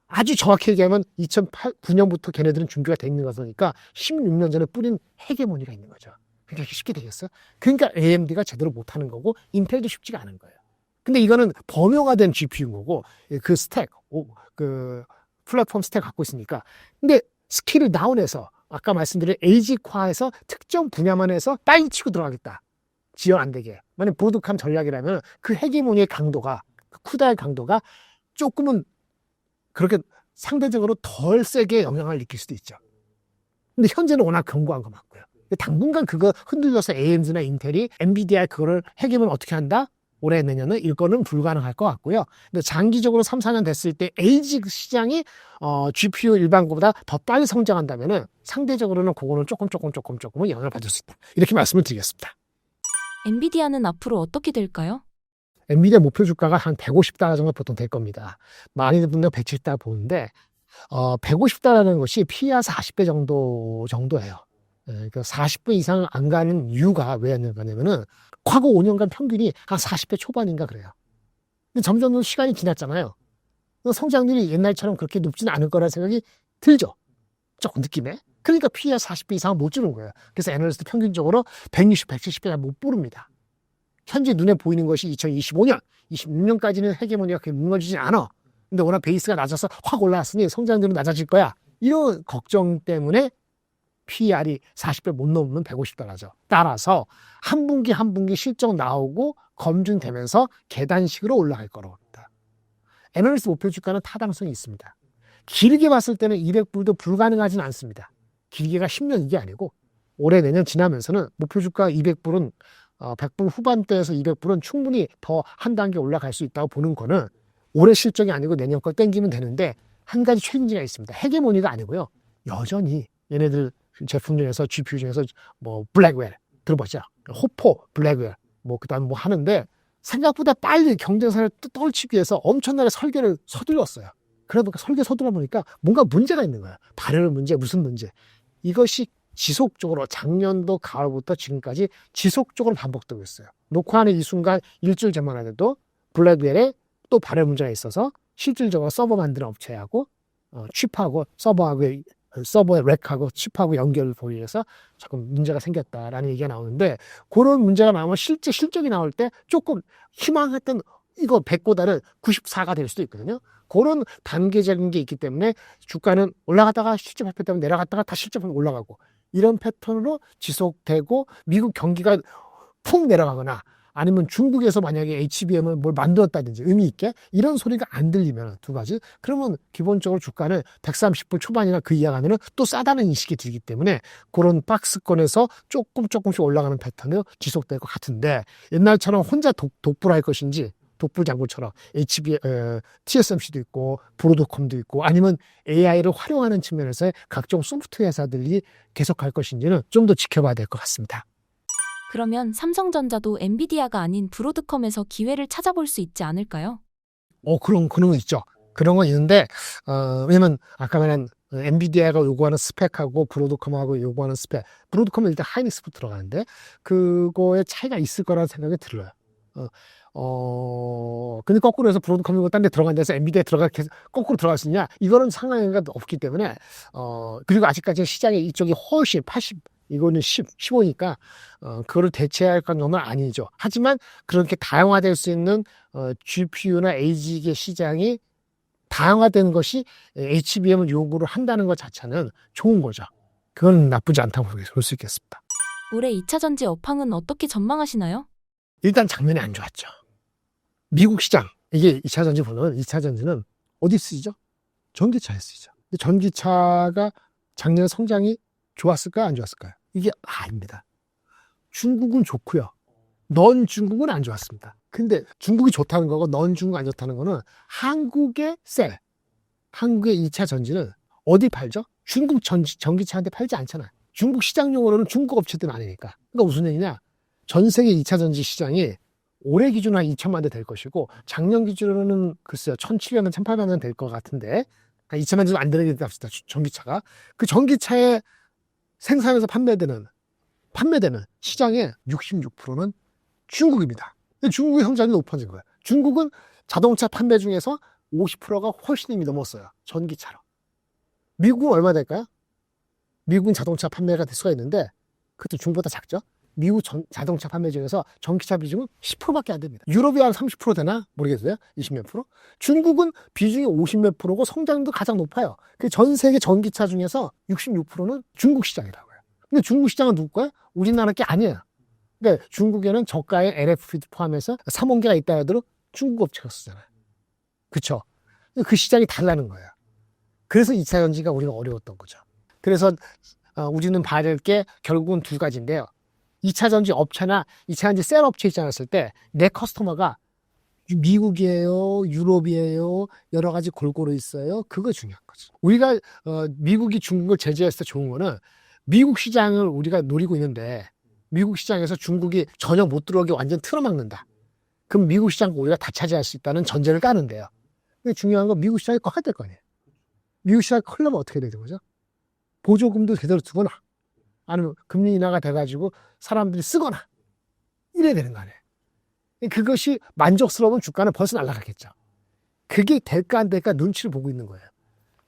아주 정확히 얘기하면 2009년부터 걔네들은 준비가 돼 있는 거니까 16년 전에 뿌린 헤게모니가 있는 거죠. 그러니까 쉽게 되겠어? 그러니까 AMD가 제대로 못하는 거고 인텔도 쉽지가 않은 거예요. 근데 이거는 범용화된 GPU인 거고 그 스택, 그 플랫폼 스택 갖고 있으니까. 근데 스킬을 다운해서 아까 말씀드린 에이직화해서 특정 분야만 해서 빨리 치고 들어가겠다. 지연 안 되게. 만약 브로드컴 전략이라면 그 헤게모니의 강도가, 그 쿠다의 강도가 조금은 그렇게 상대적으로 덜 세게 영향을 느낄 수도 있죠. 근데 현재는 워낙 견고한 거 맞고요. 당분간 그거 흔들려서 AMD나 인텔이 엔비디아 그거를 해결은 어떻게 한다? 올해 내년은 일거는 불가능할 것 같고요. 근데 장기적으로 3, 4년 됐을 때 ASIC 시장이 GPU 일반 거보다 더 빨리 성장한다면은 상대적으로는 그거는 조금은 영향을 받을 수 있다. 이렇게 말씀을 드리겠습니다. 엔비디아는 앞으로 어떻게 될까요? 엔비디아 목표 주가가 한 150달러 정도 보통 될 겁니다. 많이들 분명 170달러 보는데 150달러라는 것이 PER 40배 정도예요. 그러니까 40배 이상 안 가는 이유가 왜냐면은 과거 5년간 평균이 한 40배 초반인가 그래요. 근데 점점 시간이 지났잖아요. 성장률이 옛날처럼 그렇게 높지는 않을 거라는 생각이 들죠. 조금 느낌에. 그러니까 PER 40배 이상은 못 주는 거예요. 그래서 애널리스트 평균적으로 160, 170배가 못 부릅니다. 현재 눈에 보이는 것이 2025년, 26년까지는 헤게모니가 그렇게 무너지지 않아. 근데 워낙 베이스가 낮아서 확 올라왔으니 성장률은 낮아질 거야. 이런 걱정 때문에 PER이 40배 못 넘으면 150달러죠. 따라서 한 분기 한 분기 실적 나오고 검증되면서 계단식으로 올라갈 거랍니다. 애널리스트 목표 주가는 타당성이 있습니다. 길게 봤을 때는 200불도 불가능하진 않습니다. 길게가 10년 이게 아니고 올해 내년 지나면서는 목표 주가 200불은 100불 후반대에서 200불은 충분히 더 한 단계 올라갈 수 있다고 보는 거는 올해 실적이 아니고 내년 걸 땡기면 되는데 한 가지 최근지가 있습니다. 헤게모니가 아니고요. 여전히 얘네들 제품 중에서 GPU 중에서 뭐 블랙웰 들어보죠. 호포 블랙웰 그다음 하는데 생각보다 빨리 경쟁사를 떨치기 위해서 엄청나게 설계를 서둘렀어요. 그러다 설계 서둘러 보니까 뭔가 문제가 있는 거야. 발열 문제, 무슨 문제. 이것이 지속적으로 작년도 가을부터 지금까지 지속적으로 반복되고 있어요. 녹화하는 이 순간 일주일 전만 해도 블랙웰에 또 발열 문제가 있어서 실질적으로 서버 만드는 업체하고 칩하고 서버에 렉하고 칩하고 연결을 보기 위해서 조금 문제가 생겼다라는 얘기가 나오는데 그런 문제가 나오면 실제 실적이 나올 때 조금 희망했던 이거 100보다는 94가 될 수도 있거든요. 그런 단계적인 게 있기 때문에 주가는 올라가다가 실적 발표 때문에 내려갔다가 다시 실적 발표 올라가고 이런 패턴으로 지속되고 미국 경기가 푹 내려가거나 아니면 중국에서 만약에 HBM을 뭘 만들었다든지 의미 있게 이런 소리가 안 들리면 두 가지 그러면 기본적으로 주가는 130불 초반이나 그 이하 가면은 또 싸다는 인식이 들기 때문에 그런 박스권에서 조금씩 올라가는 패턴이 지속될 것 같은데 옛날처럼 혼자 독불할 것인지 독불장군처럼 TSMC도 있고 브로드컴도 있고 아니면 AI를 활용하는 측면에서 각종 소프트웨어 회사들이 계속할 것인지는 좀 더 지켜봐야 될 것 같습니다. 그러면 삼성전자도 엔비디아가 아닌 브로드컴에서 기회를 찾아볼 수 있지 않을까요? 그런 거 있죠. 그런 건 있는데, 왜냐면 아까 말한 엔비디아가 요구하는 스펙하고 브로드컴하고 요구하는 스펙. 브로드컴은 일단 하이닉스부터 들어가는데, 그거에 차이가 있을 거라는 생각이 들어요. 근데 거꾸로 해서 브로드컴이고 딴 데 들어간 데서 엔비디아에 계속 거꾸로 들어갈 수 있냐? 이거는 상관이 없기 때문에, 그리고 아직까지 시장에 이쪽이 훨씬 80, 이거는 15니까 그거를 대체할 정도는 아니죠. 하지만 그렇게 다양화될 수 있는 GPU나 ASIC의 시장이 다양화된 것이 HBM을 요구를 한다는 것 자체는 좋은 거죠. 그건 나쁘지 않다고 볼 수 있겠습니다. 올해 2차 전지 업황은 어떻게 전망하시나요? 일단 작년에 안 좋았죠. 미국 시장, 이게 2차 전지 보면 2차 전지는 어디 쓰이죠? 전기차에 쓰이죠. 근데 전기차가 작년 성장이 좋았을까요? 안 좋았을까요? 이게 아닙니다. 중국은 좋고요. 넌 중국은 안 좋았습니다. 근데 중국이 좋다는 거고 넌 중국 안 좋다는 거는 한국의 셀, 한국의 2차 전지는 어디 팔죠? 중국 전기차한테 팔지 않잖아요. 중국 시장용으로는 중국 업체들은 아니니까. 그러니까 무슨 얘기냐? 전 세계 2차 전지 시장이 올해 기준으로 한 2천만 대 될 것이고 작년 기준으로는 글쎄요 1,700만, 1,800만 대 될 것 같은데 2천만 대도 안 되는 게 합시다. 전기차가. 그 전기차의 생산해서 판매되는 시장의 66%는 중국입니다. 근데 중국의 성장이 높아진 거예요. 중국은 자동차 판매 중에서 50%가 훨씬 이미 넘었어요. 전기차로. 미국은 얼마 될까요? 미국은 자동차 판매가 될 수가 있는데 그것도 중국보다 작죠. 미국 자동차 판매 중에서 전기차 비중은 10%밖에 안 됩니다. 유럽이 한 30% 되나? 모르겠어요. 20몇 프로? 중국은 비중이 50몇 프로고 성장도 가장 높아요. 전 세계 전기차 중에서 66%는 중국 시장이라고요. 근데 중국 시장은 누구 거야? 우리나라 게 아니에요. 그러니까 중국에는 저가의 LFP 포함해서 3원계가 있다 하더라도 중국 업체가 쓰잖아요. 그쵸? 그 시장이 달라는 거예요. 그래서 2차 전지가 우리가 어려웠던 거죠. 그래서 우리는 봐야 될 게 결국은 두 가지인데요. 2차 전지 업체나 2차 전지 셀 업체 있지 않았을 때 내 커스터머가 미국이에요, 유럽이에요, 여러 가지 골고루 있어요. 그거 중요한 거죠. 우리가 미국이 중국을 제재했을 때 좋은 거는 미국 시장을 우리가 노리고 있는데 미국 시장에서 중국이 전혀 못 들어오게 완전 틀어막는다. 그럼 미국 시장 우리가 다 차지할 수 있다는 전제를 까는데요. 근데 중요한 건 미국 시장이 커야 될 거 아니에요. 미국 시장이 커려면 어떻게 되는 거죠? 보조금도 제대로 두거나 아니면 금리 인하가 돼가지고 사람들이 쓰거나 이래야 되는 거 아니에요. 그것이 만족스러운 주가는 벌써 날아가겠죠. 그게 될까 안 될까 눈치를 보고 있는 거예요.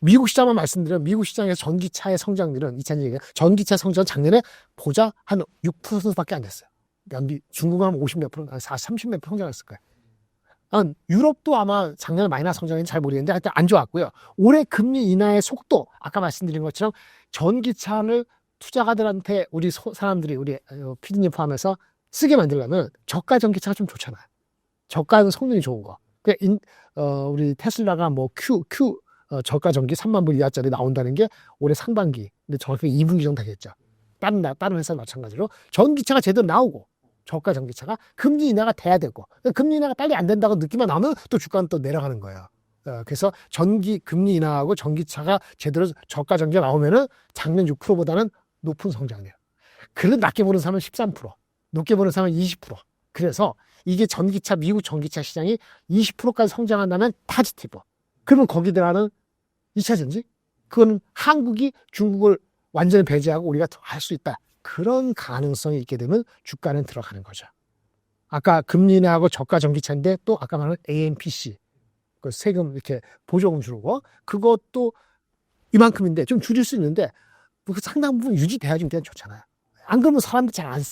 미국 시장만 말씀드리면 미국 시장에서 전기차의 성장률은 2000년 전기차 성장 작년에 보자 한 6%밖에 안 됐어요. 그러니까 중국은 한 50몇 프로, 30몇 프로 성장했을 거예요. 유럽도 아마 작년에 마이너스 성장인지 잘 모르겠는데 하여튼 안 좋았고요. 올해 금리 인하의 속도 아까 말씀드린 것처럼 전기차를 투자가들한테 우리 사람들이 우리 피디님 포함해서 쓰게 만들려면 저가 전기차가 좀 좋잖아요. 저가는 성능이 좋은 거. 우리 테슬라가 뭐 저가 전기 3만 불 이하짜리 나온다는 게 올해 상반기, 근데 정확히 2분기 정도 되겠죠. 다른 회사 마찬가지로 전기차가 제대로 나오고 저가 전기차가 금리 인하가 돼야 되고 금리 인하가 빨리 안 된다고 느낌만 나면 또 주가는 또 내려가는 거예요. 그래서 금리 인하하고 전기차가 제대로 저가 전기가 나오면은 작년 6%보다는 높은 성장이에요. 그래도 낮게 보는 사람은 13%, 높게 보는 사람은 20%. 그래서 이게 미국 전기차 시장이 20%까지 성장한다면 파지티브. 그러면 거기 들어가는 2차 전지? 그건 한국이 중국을 완전히 배제하고 우리가 더 할 수 있다. 그런 가능성이 있게 되면 주가는 들어가는 거죠. 아까 금리 인하하고 저가 전기차인데 또 아까 말한 AMPC, 그 세금 이렇게 보조금 주고 그것도 이만큼인데 좀 줄일 수 있는데 그 상당 부분 유지돼야지 일단 좋잖아요. 안 그러면 사람들이 잘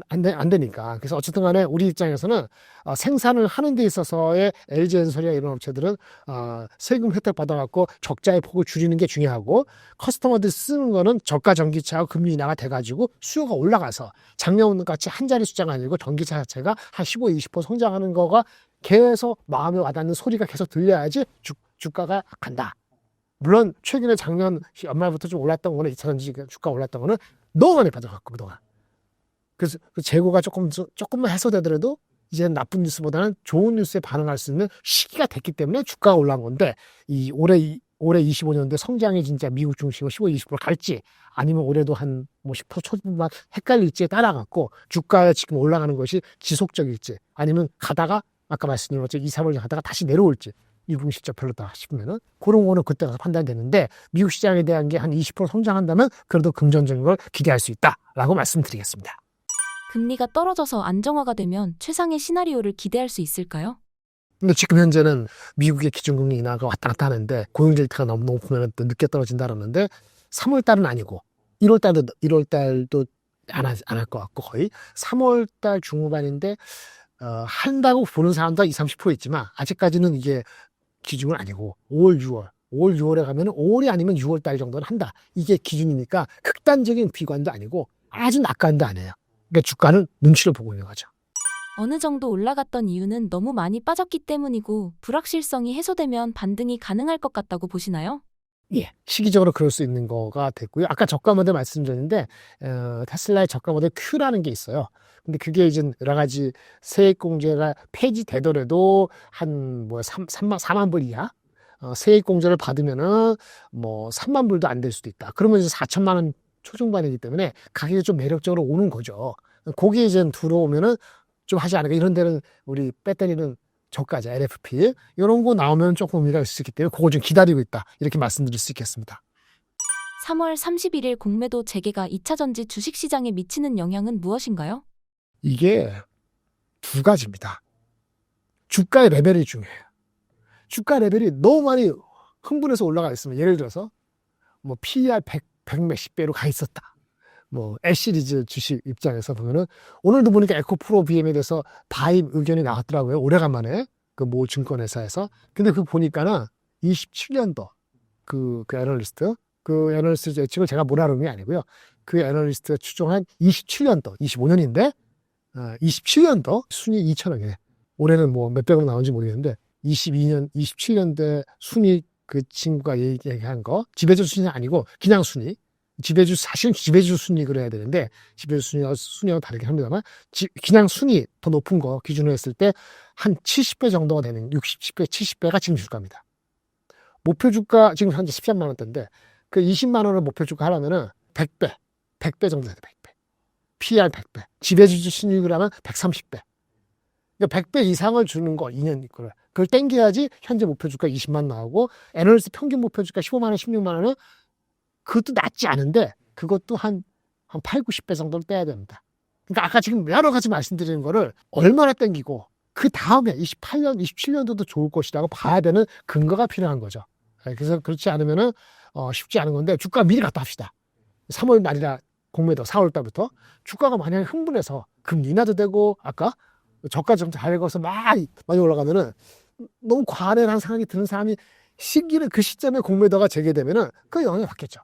안 되니까. 그래서 어쨌든 간에 우리 입장에서는 생산을 하는 데 있어서의 LG엔솔이나 이런 업체들은 세금 혜택 받아갖고 적자의 폭을 줄이는 게 중요하고 커스터머들이 쓰는 거는 저가 전기차하고 금리 인하가 돼가지고 수요가 올라가서 작년 같이 한 자리 숫자가 아니고 전기차 자체가 한 15, 20% 성장하는 거가 계속 마음에 와닿는 소리가 계속 들려야지 주가가 간다. 물론 최근에 작년 연말부터 좀 올랐던 거는 2차 전지 주가 올랐던 거는 너무 많이 빠져갖고 그동안. 그래서 그 재고가 조금만 해소되더라도 이제는 나쁜 뉴스보다는 좋은 뉴스에 반응할 수 있는 시기가 됐기 때문에 주가가 올라간 건데 올해 25년도에 성장이 진짜 미국 중심으로 15, 20% 갈지 아니면 올해도 한 10% 초반만 헷갈릴지에 따라갖고 주가에 지금 올라가는 것이 지속적일지 아니면 가다가 아까 말씀드린 것처럼 2, 3월 가다가 다시 내려올지 이분 실적 별로다 싶으면은 그런 거는 그때 가서 판단이 되는데 미국 시장에 대한 게 한 20% 성장한다면 그래도 긍정적인 걸 기대할 수 있다라고 말씀드리겠습니다. 금리가 떨어져서 안정화가 되면 최상의 시나리오를 기대할 수 있을까요? 근데 지금 현재는 미국의 기준금리 인하가 왔다 갔다 하는데 고용 데이터가 너무 높으면 또 늦게 떨어진다 그러는데 3월 달은 아니고 1월 달도 안 할 것 같고 거의 3월 달 중후반인데 한다고 보는 사람도 20, 30% 있지만 아직까지는 이게 기준은 아니고 5월, 6월에 가면 5월이 아니면 6월 달 정도는 한다. 이게 기준이니까 극단적인 비관도 아니고 아주 낙관도 아니에요. 그러니까 주가는 눈치를 보고 있는 거죠. 어느 정도 올라갔던 이유는 너무 많이 빠졌기 때문이고 불확실성이 해소되면 반등이 가능할 것 같다고 보시나요? 예, 시기적으로 그럴 수 있는 거가 됐고요. 아까 저가 모델 말씀드렸는데 테슬라의 저가 모델 Q라는 게 있어요. 근데 그게 이제 여러 가지 세액공제가 폐지되더라도 한 뭐 4만 불 이하 세액공제를 받으면은 뭐 3만 불도 안 될 수도 있다. 그러면 이제 4천만 원 초중반이기 때문에 가격이 좀 매력적으로 오는 거죠. 거기에 이제 들어오면은 좀 하지 않을까. 이런 데는 우리 배터리는 저가죠. LFP. 이런 거 나오면 조금 의미가 있을 수 있기 때문에 그거 좀 기다리고 있다. 이렇게 말씀드릴 수 있겠습니다. 3월 31일 공매도 재개가 2차전지 주식시장에 미치는 영향은 무엇인가요? 이게 두 가지입니다. 주가의 레벨이 중요해요. 주가 레벨이 너무 많이 흥분해서 올라가 있으면 예를 들어서 뭐 PER 100 몇십 배로 가 있었다. 뭐 S시리즈 주식 입장에서 보면은 오늘도 보니까 에코프로 BM에 대해서 바임 의견이 나왔더라고요. 오래간만에 그 모 증권회사에서. 근데 그 보니까는 27년도 그 애널리스트 예측을 제가 몰아놓은 게 아니고요. 그 애널리스트가 추정한 27년도 25년인데 27년도 순위 2천억이네. 올해는 뭐 몇백억 나온지 모르겠는데 27년대 순위 그 친구가 얘기한 거 지배주 순위는 아니고 그냥 순위. 사실은 지배주 순위로 해야 되는데 지배주 순위와 다르게 합니다만 그냥 순위 더 높은 거 기준으로 했을 때 한 70배 정도가 되는 60배, 70배가 지금 주가입니다. 목표 주가 지금 현재 13만 원대인데 그 20만 원을 목표 주가 하려면은 100배 정도 돼요. 100배. PER 100배. 지배주 순위로 하면 130배. 그러니까 100배 이상을 주는 거 2년 그걸 땡겨야지 현재 목표 주가 20만 나오고 애널리스트 평균 목표 주가 15만 원, 16만 원은 그것도 낮지 않은데 그것도 한 8, 90배 정도를 빼야 됩니다. 그러니까 아까 지금 여러 가지 말씀드리는 거를 얼마나 땡기고 그 다음에 28년, 27년도도 좋을 것이라고 봐야 되는 근거가 필요한 거죠. 그래서 그렇지 않으면은 쉽지 않은 건데 주가 미리 갖다 합시다. 3월 말이라 공매도 4월 달부터 주가가 만약에 흥분해서 금리 인하도 되고 아까 저가 좀 잘 읽어서 많이 올라가면은 너무 과한해라는 생각이 드는 사람이 시기는 그 시점에 공매도가 재개되면은 그 영향을 받겠죠.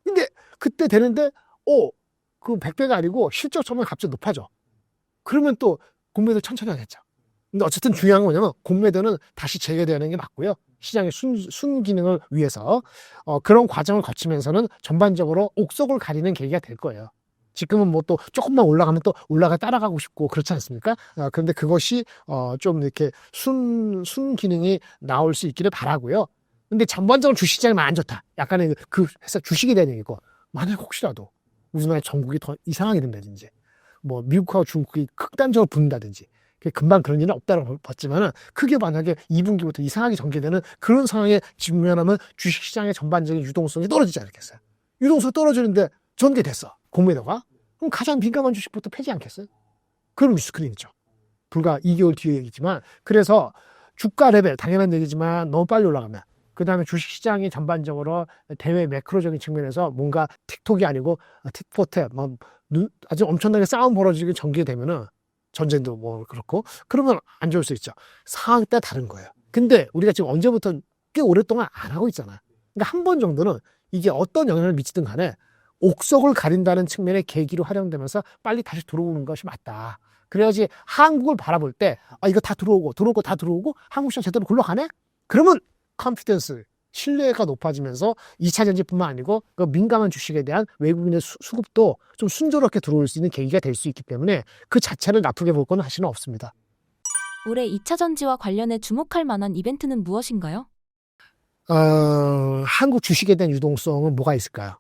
근데 그때 되는데 그 100배가 아니고 실적 점은 갑자기 높아져. 그러면 또 공매도 천천히 하겠죠. 근데 어쨌든 중요한 건 뭐냐면 공매도는 다시 재개되는 게 맞고요. 시장의 순기능을 위해서 그런 과정을 거치면서는 전반적으로 옥석을 가리는 계기가 될 거예요. 지금은 뭐 또 조금만 올라가면 또 따라가고 싶고 그렇지 않습니까? 그런데 그것이 좀 이렇게 순기능이 나올 수 있기를 바라고요. 근데 전반적으로 주식시장이 안 좋다. 약간의 그 회사 주식에 대한 얘기고 만약 혹시라도 우리나라 전국이 더 이상하게 된다든지 뭐 미국하고 중국이 극단적으로 붙는다든지 금방 그런 일은 없다는 걸 봤지만은 그게 만약에 2분기부터 이상하게 전개되는 그런 상황에 직면하면 주식시장의 전반적인 유동성이 떨어지지 않겠어요? 유동성이 떨어지는데 전개됐어. 공매도가. 그럼 가장 민감한 주식부터 패지 않겠어요? 그런 리스크는 있죠. 불과 2개월 뒤의 얘기지만 그래서 주가 레벨 당연한 얘기지만 너무 빨리 올라가면 그 다음에 주식시장이 전반적으로 대외 매크로적인 측면에서 뭔가 틱톡이 아니고 틱포테 뭐 아주 엄청나게 싸움 벌어지게 전개되면은 전쟁도 뭐 그렇고 그러면 안 좋을 수 있죠. 상황 따라 다른 거예요. 근데 우리가 지금 언제부터 꽤 오랫동안 안 하고 있잖아요. 그러니까 한 번 정도는 이게 어떤 영향을 미치든 간에 옥석을 가린다는 측면의 계기로 활용되면서 빨리 다시 들어오는 것이 맞다. 그래야지 한국을 바라볼 때 이거 다 들어오고 다 들어오고 한국 시장 제대로 굴러가네? 그러면 컨피던스, 신뢰가 높아지면서 2차 전지뿐만 아니고 그 민감한 주식에 대한 외국인의 수급도 좀 순조롭게 들어올 수 있는 계기가 될 수 있기 때문에 그 자체를 나쁘게 볼 건 사실은 없습니다. 올해 2차 전지와 관련해 주목할 만한 이벤트는 무엇인가요? 한국 주식에 대한 유동성은 뭐가 있을까요?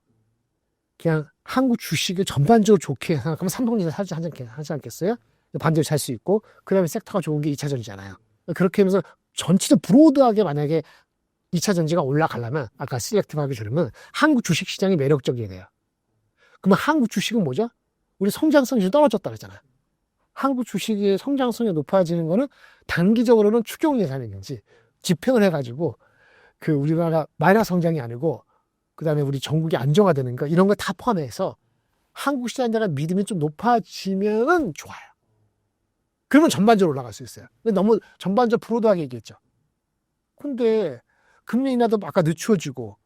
그냥 한국 주식을 전반적으로 좋게 생각하면 삼성전자 하지 않겠어요? 반대로 살 수 있고 그 다음에 섹터가 좋은 게 2차 전지잖아요. 그렇게 하면서 전체적 브로드하게 만약에 2차 전지가 올라가려면 아까 셀렉티브하게 들으면 한국 주식시장이 매력적이게 돼요. 그러면 한국 주식은 뭐죠? 우리 성장성이 좀 떨어졌다 그러잖아요. 한국 주식의 성장성이 높아지는 거는 단기적으로는 추경 예산이든지 집행을 해가지고 그 우리나라 마이너스 성장이 아니고 그 다음에 우리 전국이 안정화되는 거 이런 거 다 포함해서 한국 시장에 대한 믿음이 좀 높아지면은 좋아요. 그러면 전반적으로 올라갈 수 있어요. 근데 너무 전반적으로 브로드하게 얘기했죠. 근데 금리 인하도 아까 늦춰지고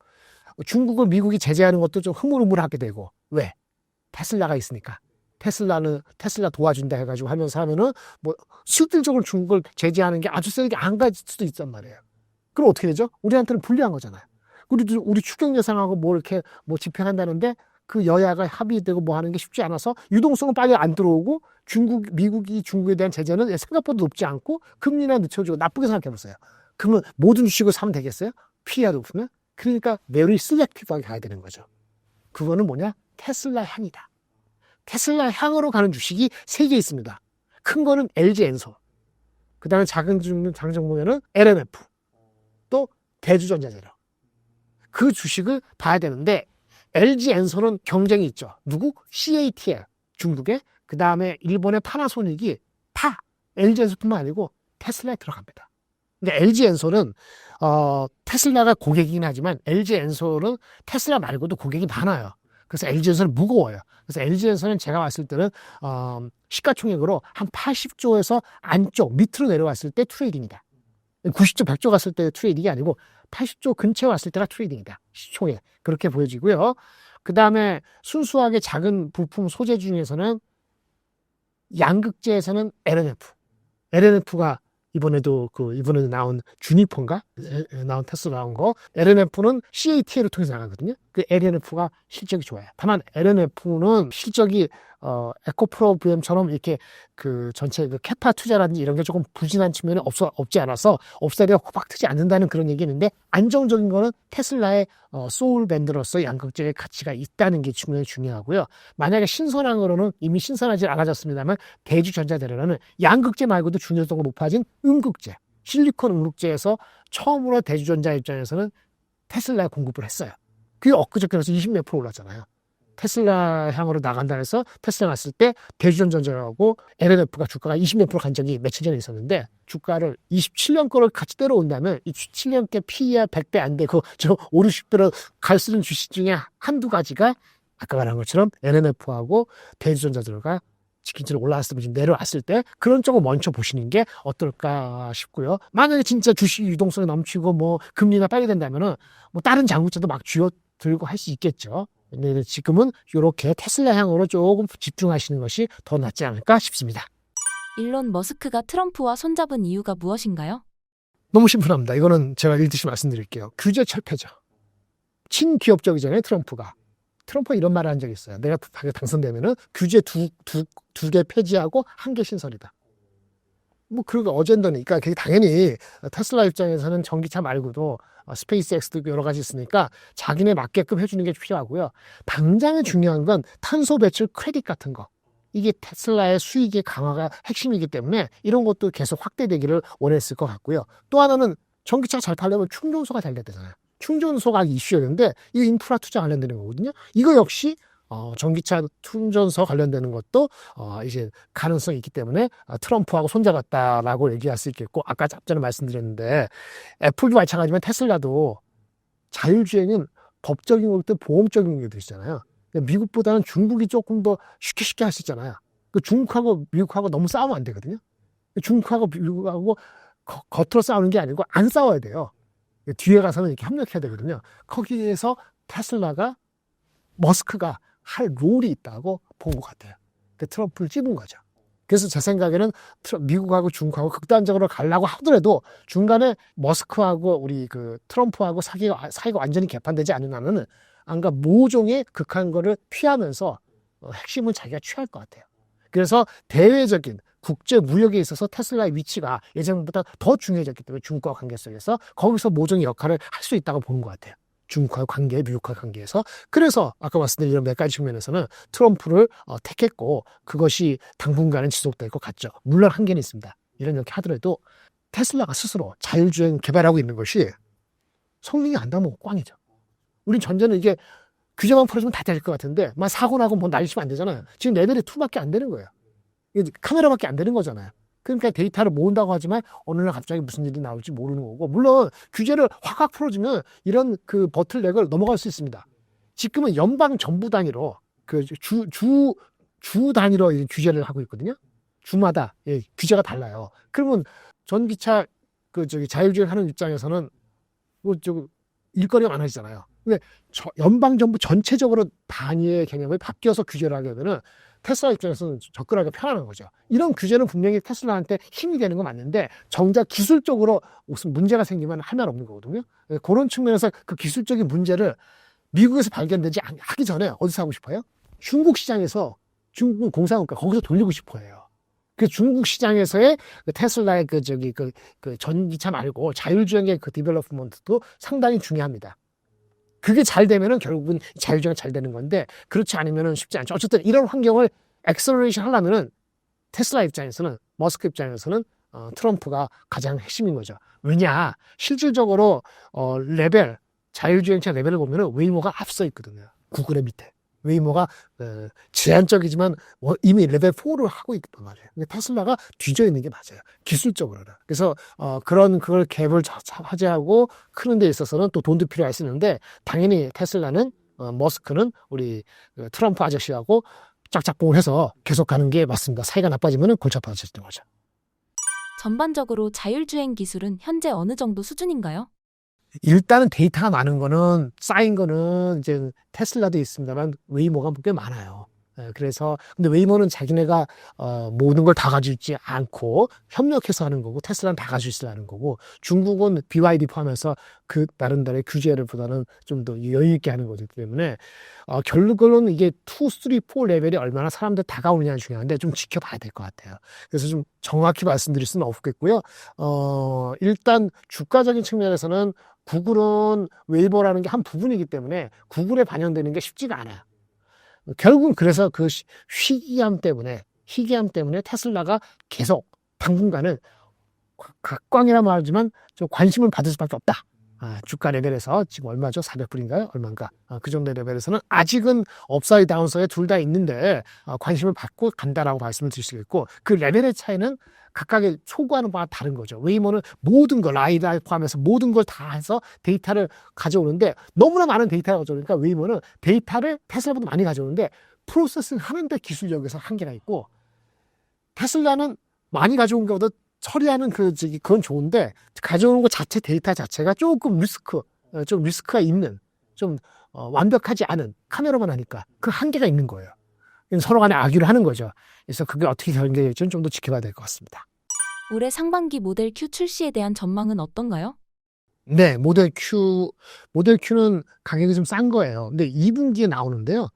중국을 미국이 제재하는 것도 좀 흐물흐물하게 되고 왜? 테슬라가 있으니까. 테슬라 도와준다 해가지고 하면서 하면은 뭐 실질적으로 중국을 제재하는 게 아주 세게 안 갈 수도 있단 말이에요. 그럼 어떻게 되죠? 우리한테는 불리한 거잖아요. 우리 추경 예산하고 뭐 이렇게 뭐 집행한다는데 그 여야가 합의되고 뭐 하는 게 쉽지 않아서 유동성은 빨리 안 들어오고 미국이 중국에 대한 제재는 생각보다 높지 않고 금리나 늦춰주고 나쁘게 생각해 보세요. 그러면 모든 주식을 사면 되겠어요? 피해가 높으면? 그러니까 very selective하게 가야 되는 거죠. 그거는 뭐냐? 테슬라 향이다. 테슬라 향으로 가는 주식이 3개 있습니다. 큰 거는 LG엔솔, 그 다음에 작은 장정 보면은 LNF, 또 대주전자재료. 그 주식을 봐야 되는데 LG엔솔은 경쟁이 있죠. 누구? CATL, 중국에, 그 다음에 일본의 파나소닉이 다 LG엔솔뿐만 아니고 테슬라에 들어갑니다. 근데 LG엔솔은 테슬라가 고객이긴 하지만 LG엔솔은 테슬라 말고도 고객이 많아요. 그래서 LG엔솔은 무거워요. 그래서 LG엔솔은 제가 봤을 때는 시가총액으로 한 80조에서 안쪽 밑으로 내려왔을 때 트레이딩이다. 90조, 100조 갔을 때 트레이딩이 아니고 80조 근처에 왔을 때가 트레이딩이다. 시총에. 그렇게 보여지고요. 그 다음에 순수하게 작은 부품 소재 중에서는 양극재에서는 LNF가 이번에도 나온 주니퍼인가? 나온 테슬라 나온 거. LNF는 CATL을 통해서 나가거든요. 그 LNF가 실적이 좋아요. 다만 LNF는 실적이 에코프로비엠처럼 이렇게 그 전체 그 캐파 투자라든지 이런 게 조금 부진한 측면이 없지 않아서 업사이드가 호박 트지 않는다는 그런 얘기 있는데 안정적인 거는 테슬라의 소울 밴드로서 양극재의 가치가 있다는 게 측면이 중요하고요. 만약에 신선한 거로는 이미 신선하지 않아졌습니다만 대주전자재료는 양극재 말고도 중요도가 높아진 음극재, 실리콘 음극재에서 처음으로 대주전자 입장에서는 테슬라에 공급을 했어요. 그게 엊그저께서 20몇 프로 올랐잖아요. 테슬라 향으로 나간다 해서 테슬라 갔을 때 대주전자하고 LNF가 주가가 20몇 프로 간 적이 며칠 전에 있었는데 주가를 27년 거를 같이 때려온다면 27년께 PE가 100배 안 되고 저 5, 60배로 갈 수 있는 주식 중에 한두 가지가 아까 말한 것처럼 LNF하고 대주전자들과 치킨처럼 올라왔으면 지금 내려왔을 때 그런 쪽을 먼저 보시는 게 어떨까 싶고요. 만약에 진짜 주식 유동성이 넘치고 뭐 금리가 빨리 된다면은 뭐 다른 장구자도 막 쥐어 들고 할 수 있겠죠. 근데 지금은 이렇게 테슬라 향으로 조금 집중하시는 것이 더 낫지 않을까 싶습니다. 일론 머스크가 트럼프와 손잡은 이유가 무엇인가요? 너무 심플합니다. 이거는 제가 읽듯이 말씀드릴게요. 규제 철폐죠. 친기업적이잖아요, 트럼프가 이런 말을 한 적이 있어요. 내가 당선되면은 규제 두 개 폐지하고 한 개 신설이다. 뭐 그런 어젠더니까 당연히 테슬라 입장에서는 전기차 말고도 스페이스X도 여러 가지 있으니까 자기네 맞게끔 해주는 게 필요하고요. 당장에 중요한 건 탄소 배출 크레딧 같은 거. 이게 테슬라의 수익의 강화가 핵심이기 때문에 이런 것도 계속 확대되기를 원했을 것 같고요. 또 하나는 전기차가 잘 팔려면 충전소가 잘 돼야 되잖아요. 충전소가 이슈였는데 이거 인프라 투자 관련되는 거거든요. 이거 역시 전기차 충전소 관련되는 것도 이제 가능성이 있기 때문에 트럼프하고 손잡았다라고 얘기할 수 있겠고 아까 앞전에 말씀드렸는데 애플도 마찬가지지만 테슬라도 자율주행은 법적인 것도 보험적인 것도 있잖아요. 미국보다는 중국이 조금 더 쉽게 할 수 있잖아요. 중국하고 미국하고 너무 싸우면 안 되거든요. 중국하고 미국하고 겉으로 싸우는 게 아니고 안 싸워야 돼요. 뒤에 가서는 이렇게 협력해야 되거든요. 거기에서 머스크가 할 롤이 있다고 본 것 같아요. 트럼프를 찝은 거죠. 그래서 제 생각에는 미국하고 중국하고 극단적으로 가려고 하더라도 중간에 머스크하고 우리 트럼프하고 사이가 완전히 개판되지 않는 한은 안가 모종의 극한 거를 피하면서 핵심은 자기가 취할 것 같아요. 그래서 대외적인 국제 무역에 있어서 테슬라의 위치가 예전보다 더 중요해졌기 때문에 중국과 관계 속에서 거기서 모종의 역할을 할 수 있다고 보는 것 같아요. 중국과 관계, 미국과 관계에서. 그래서 아까 말씀드린 이런 몇 가지 측면에서는 트럼프를 택했고 그것이 당분간은 지속될 것 같죠. 물론 한계는 있습니다. 이렇게 하더라도 테슬라가 스스로 자율주행 개발하고 있는 것이 성능이 안 나면 꽝이죠. 우린 전제는 이게 규제만 풀어주면 다 될 것 같은데 막 사고 나고 뭐 날리시면 안 되잖아요. 지금 레벨이 2밖에 안 되는 거예요. 카메라밖에 안 되는 거잖아요. 그러니까 데이터를 모은다고 하지만 어느 날 갑자기 무슨 일이 나올지 모르는 거고 물론 규제를 확확 풀어주면 이런 버틀넥을 넘어갈 수 있습니다. 지금은 연방 정부 단위로 주 단위로 규제를 하고 있거든요. 주마다 규제가 달라요. 그러면 전기차 자율주행하는 입장에서는 일거리가 많아지잖아요. 근데 연방 정부 전체적으로 단위의 개념을 바뀌어서 규제를 하게 되면 테슬라 입장에서는 접근하기가 편안한 거죠. 이런 규제는 분명히 테슬라한테 힘이 되는 건 맞는데 정작 기술적으로 무슨 문제가 생기면 할 말 없는 거거든요. 그런 측면에서 그 기술적인 문제를 미국에서 발견되지 하기 전에 어디서 하고 싶어요? 중국 시장에서 중국 공산국가 거기서 돌리고 싶어해요. 그 중국 시장에서의 그 테슬라의 그 전기차 말고 자율주행의 그 디벨롭먼트도 상당히 중요합니다. 그게 잘 되면은 결국은 자율주행이 잘 되는 건데 그렇지 않으면은 쉽지 않죠. 어쨌든 이런 환경을 엑셀러레이션 하려면은 테슬라 입장에서는 머스크 입장에서는 트럼프가 가장 핵심인 거죠. 왜냐 실질적으로 자율주행차 레벨을 보면은 웨이모가 앞서 있거든요. 구글의 밑에. 웨이모가 제한적이지만 이미 레벨 4를 하고 있단 말이에요. 근데 테슬라가 뒤져 있는 게 맞아요. 기술적으로는. 그래서 그걸 갭을 차지하고 크는 데 있어서는 또 돈도 필요할 수 있는데 당연히 테슬라는 머스크는 우리 트럼프 아저씨하고 짝짝꿍을 해서 계속 가는 게 맞습니다. 사이가 나빠지면 골치 아파질 거죠. 전반적으로 자율주행 기술은 현재 어느 정도 수준인가요? 일단은 데이터가 많은 거는 쌓인 거는 이제 테슬라도 있습니다만 웨이모가 꽤 많아요. 그래서 근데 웨이모는 자기네가 모든 걸 다 가지고 있지 않고 협력해서 하는 거고 테슬라는 다 가지고 있으려는 거고 중국은 BYD 포함해서 그 나름대로의 규제를보다는 좀 더 여유 있게 하는 거기 때문에 결국은 이게 2, 3, 4 레벨이 얼마나 사람들 다가오느냐가 중요한데 좀 지켜봐야 될 것 같아요. 그래서 좀 정확히 말씀드릴 수는 없겠고요. 일단 주가적인 측면에서는 구글은 웨이버라는 게 한 부분이기 때문에 구글에 반영되는 게 쉽지가 않아요. 결국은 그래서 그 희귀함 때문에 테슬라가 계속 당분간은 각광이라 말하지만 좀 관심을 받을 수밖에 없다. 주가 레벨에서 지금 얼마죠? 400불인가요? 얼마인가? 그 정도 레벨에서는 아직은 업사이드 다운사이드 둘 다 있는데 관심을 받고 간다라고 말씀을 드릴 수 있고 그 레벨의 차이는 각각의 초구하는 바가 다른 거죠. 웨이모는 모든 걸 라이다 포함해서 모든 걸 다 해서 데이터를 가져오는데 너무나 많은 데이터가 가져오니까 웨이모는 데이터를 테슬라보다 많이 가져오는데 프로세싱 하는데 기술력에서 한계가 있고 테슬라는 많이 가져온 것보다 처리하는 그건 좋은데 가져오는 것 자체 데이터 자체가 조금 리스크가 있는 좀 완벽하지 않은 카메라만 하니까 그 한계가 있는 거예요. 서로 간에 악유를 하는 거죠. 그래서 그게 어떻게 결정될지는 좀 더 지켜봐야 될 것 같습니다. 올해 상반기 모델 Q 출시에 대한 전망은 어떤가요? 네, 모델 Q는 가격이 좀 싼 거예요. 근데 2분기에 나오는데요.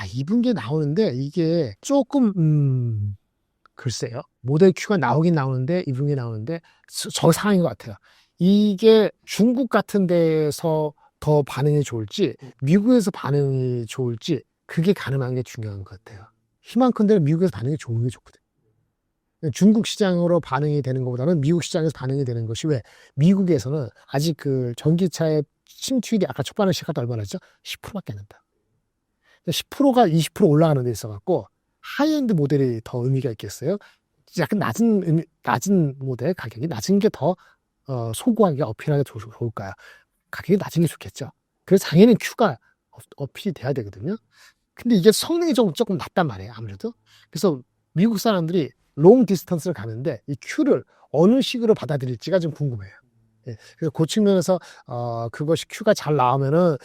2분기에 나오는데 이게 조금 글쎄요. 모델 Q가 나오긴 나오는데 2분기에 나오는데 저 상황인 것 같아요. 이게 중국 같은 데서 더 반응이 좋을지 미국에서 반응이 좋을지 그게 가늠하는 게 중요한 것 같아요. 희망컨대 미국에서 반응이 좋은 게 좋거든요. 중국 시장으로 반응이 되는 것보다는 미국 시장에서 반응이 되는 것이 왜? 미국에서는 아직 그 전기차의 침투율이 아까 첫 반을 시작할 때 얼마나 했죠? 10%밖에 안 된다. 10%가 20% 올라가는 데 있어갖고 하이엔드 모델이 더 의미가 있겠어요? 약간 낮은 모델 가격이 낮은 게 더 소구하기가 어필하기 좋을까요? 가격이 낮은 게 좋겠죠. 그래서 당연히 Q가 어필이 돼야 되거든요. 근데 이게 성능이 조금 낮단 말이에요, 아무래도. 그래서 미국 사람들이 롱 디스턴스를 가는데 이 Q를 어느 식으로 받아들일지가 좀 궁금해요. 그래서 그 측면에서 그것이 Q가 잘 나오면은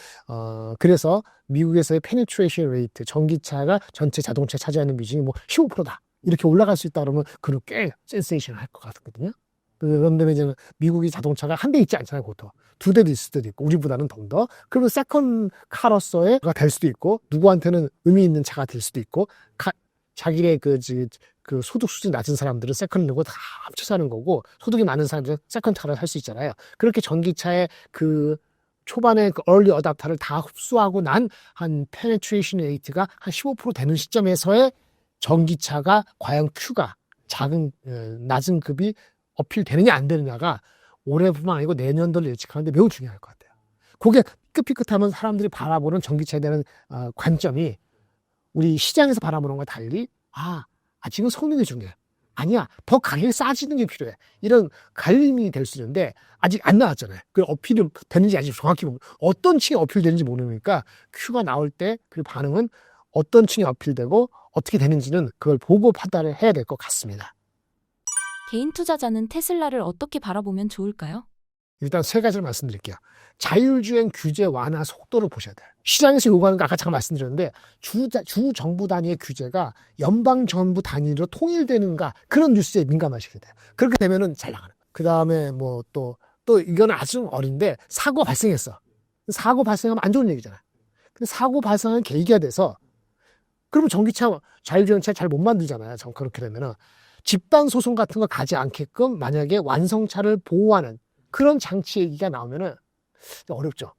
그래서 미국에서의 페니트레이션 레이트 전기차가 전체 자동차에 차지하는 비중이 뭐 15%다 이렇게 올라갈 수 있다 그러면 그는 꽤 센세이션 할 것 같거든요. 그런데 이제 미국이 자동차가 한 대 있지 않잖아요, 보통. 2대도 있을 수도 있고 우리보다는 더. 그러면 세컨 카로서가 될 수도 있고 누구한테는 의미 있는 차가 될 수도 있고 자기의 그 소득 수준이 낮은 사람들은 세컨 내고 다 합쳐서 하는 거고 소득이 많은 사람들은 세컨 카를 할 수 있잖아요. 그렇게 전기차의 그 초반에 그 early adopter를 다 흡수하고 난 한 penetration rate가 한 15% 되는 시점에서의 전기차가 과연 Q가 낮은 급이 어필되느냐 안 되느냐가 올해뿐만 아니고 내년도를 예측하는데 매우 중요할 것 같아요. 그게 삐끗삐끗하면 사람들이 바라보는 전기차에 대한 관점이 우리 시장에서 바라보는 것과 달리 지금 성능이 중요해. 아니야, 더 가격이 싸지는 게 필요해. 이런 갈림이 될 수 있는데 아직 안 나왔잖아요. 그 어필이 되는지 아직 정확히 어떤 층이 어필되는지 모르니까 Q가 나올 때 그 반응은 어떤 층이 어필되고 어떻게 되는지는 그걸 보고 판단을 해야 될 것 같습니다. 개인 투자자는 테슬라를 어떻게 바라보면 좋을까요? 일단 세 가지를 말씀드릴게요. 자율주행 규제 완화 속도를 보셔야 돼요. 시장에서 요구하는 거 아까 잠깐 말씀드렸는데 주 정부 단위의 규제가 연방 정부 단위로 통일되는가 그런 뉴스에 민감하시게 돼요. 그렇게 되면은 잘 나가는 거예요. 그 다음에 뭐 또 이거는 아주 어린데 사고 발생했어. 사고 발생하면 안 좋은 얘기잖아요. 근데 사고 발생한 계기가 돼서 그러면 전기차 자율주행차 잘 못 만들잖아요. 그렇게 되면은 집단 소송 같은 거 가지 않게끔 만약에 완성차를 보호하는 그런 장치 얘기가 나오면은 어렵죠.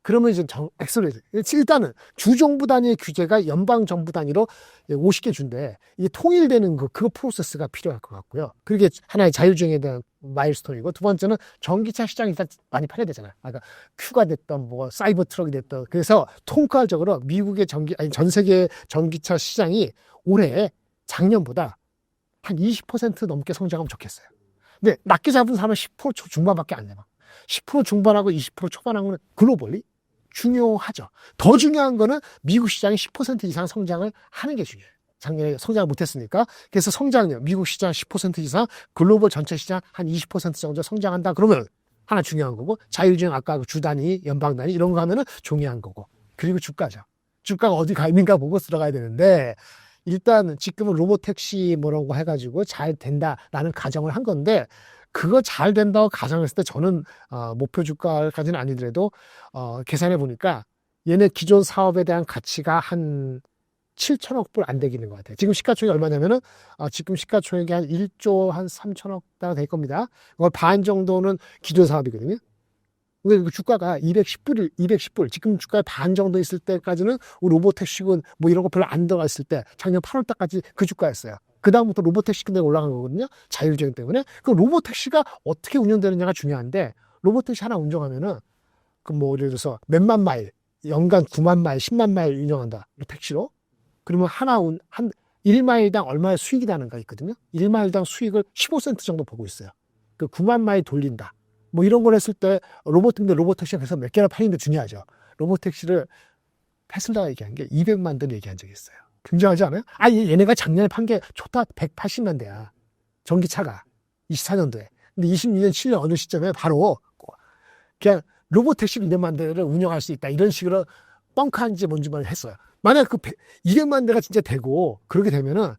그러면 이제 엑셀레이트. 일단은 주정부 단위의 규제가 연방 정부 단위로 50개 준대. 이게 통일되는 그거 프로세스가 필요할 것 같고요. 그게 하나의 자율주행에 대한 마일스톤이고, 두 번째는 전기차 시장이 일단 많이 팔려야 되잖아요. 그러니까 큐가 됐던 뭐 사이버 트럭이 됐던. 그래서 통괄적으로 미국의 전 세계 전기차 시장이 올해 작년보다 한 20% 넘게 성장하면 좋겠어요. 근데 낮게 잡은 사람은 10% 중반밖에 안 돼요. 10% 중반하고 20% 초반하고는 글로벌리 중요하죠. 더 중요한 거는 미국 시장이 10% 이상 성장을 하는 게 중요해요. 작년에 성장을 못했으니까. 그래서 성장률, 미국 시장 10% 이상, 글로벌 전체 시장 한 20% 정도 성장한다. 그러면 하나 중요한 거고, 자율주행 아까 주 단위, 연방 단위 이런 거 하면은 중요한 거고. 그리고 주가죠. 주가가 어디 가 있는가 보고 들어가야 되는데, 일단 지금은 로보택시 뭐라고 해가지고 잘 된다라는 가정을 한 건데, 그거 잘 된다고 가정했을 때 저는 목표 주가까지는 아니더라도 계산해 보니까 얘네 기존 사업에 대한 가치가 한 7천억 불 안 되기는 것 같아요. 지금 시가총액이 얼마냐면은 지금 시가총액이 한 1조 한 3천억 다 될 겁니다. 그걸 반 정도는 기존 사업이거든요. 근데 그 주가가 210불, 지금 주가의 반 정도 있을 때까지는 우리 로보택시군 뭐 이런 거 별로 안 들어갔을 때 작년 8월 달까지 그 주가였어요. 그 다음부터 로보택시 근데 올라간 거거든요. 자율주행 때문에. 그 로보택시가 어떻게 운영되느냐가 중요한데, 로보택시 하나 운영하면은 그 뭐 예를 들어서 몇만 마일, 연간 9만 마일, 10만 마일 운영한다. 택시로. 그러면 한 1마일당 얼마의 수익이 나는가 있거든요. 1마일당 수익을 15센트 정도 보고 있어요. 그 9만 마일 돌린다. 뭐 이런 걸 했을 때 로보택시가 그래서 몇 개나 팔리는 게 중요하죠. 로보택시를 테슬라가 얘기한 게 200만 대를 얘기한 적이 있어요. 굉장하지 않아요? 얘네가 작년에 판 게 좋다 180만 대야. 전기차가 24년도에. 근데 26년 7년 어느 시점에 바로 그냥 로보택시 200만 대를 운영할 수 있다. 이런 식으로 뻥카인지 뭔지 했어요. 만약 그 200만 대가 진짜 되고 그렇게 되면은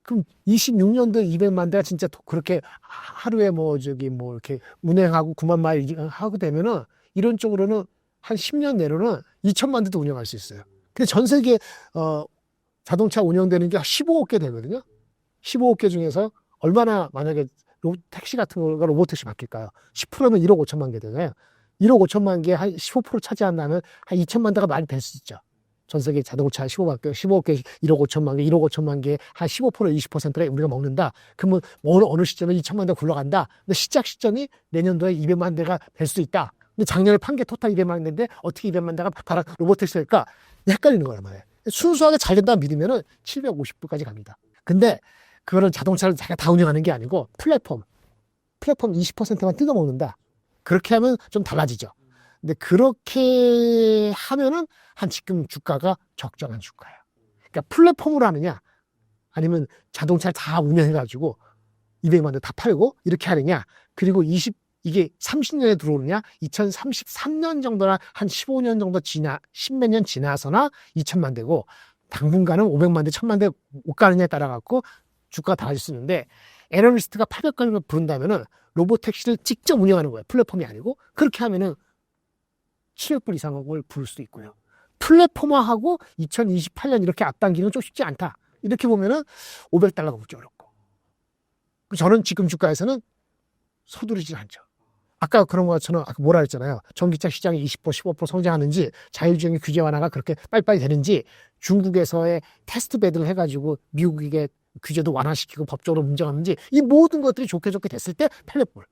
그럼 26년도에 200만 대가 진짜 그렇게 하루에 이렇게 운행하고 9만 마일 하고 되면은 이런 쪽으로는 한 10년 내로는 2천만 대도 운영할 수 있어요. 근데 전 세계 자동차 운영되는 게 15억 개 되거든요. 15억 개 중에서 얼마나 만약에 택시 같은 거가 로보택시 맡길까요? 10%면 1억 5천만 개 되잖아요. 1억 5천만 개 한 15% 차지한다면 한 2천만 대가 많이 될 수 있죠. 전 세계 자동차 15억 개, 1억 5천만 개, 1억 5천만 개, 한 15%, 20%를 우리가 먹는다. 그러면 어느 시점에 2천만 대 굴러간다. 근데 시작 시점이 내년도에 200만 대가 될 수 있다. 근데 작년에 판 게 토탈 200만 대인데 어떻게 200만 대가 로보택시가 될까? 헷갈리는 거란 말이에요. 순수하게 잘 된다 믿으면은 750불까지 갑니다. 근데 그거는 자동차를 자기가 다 운영하는 게 아니고 플랫폼 20%만 뜯어먹는다. 그렇게 하면 좀 달라지죠. 근데 그렇게 하면은 한 지금 주가가 적정한 주가예요. 그러니까 플랫폼으로 하느냐, 아니면 자동차를 다 운영해가지고 200만 대 다 팔고 이렇게 하느냐, 그리고 이게 30년에 들어오느냐, 2033년 정도나 한 15년 정도 10몇 년 지나서나 2천만 대고, 당분간은 500만 대, 1000만 대 못 가느냐에 따라 갖고 주가가 달라질 수 있는데, 애널리스트가 800건을 부른다면은 로보택시를 직접 운영하는 거예요. 플랫폼이 아니고. 그렇게 하면은 700불 이상을 부를 수도 있고요. 플랫폼화하고 2028년 이렇게 앞당기는 좀 쉽지 않다. 이렇게 보면은 500달러가 묻기 어렵고. 저는 지금 주가에서는 서두르지 않죠. 아까 그런 것처럼 아까 뭐라 했잖아요. 전기차 시장이 20%, 15% 성장하는지, 자율주행 규제 완화가 그렇게 빨리빨리 되는지, 중국에서의 테스트 베드를 해가지고 미국에게 규제도 완화시키고 법적으로 문제하는지, 이 모든 것들이 좋게 됐을 때 플랫폼.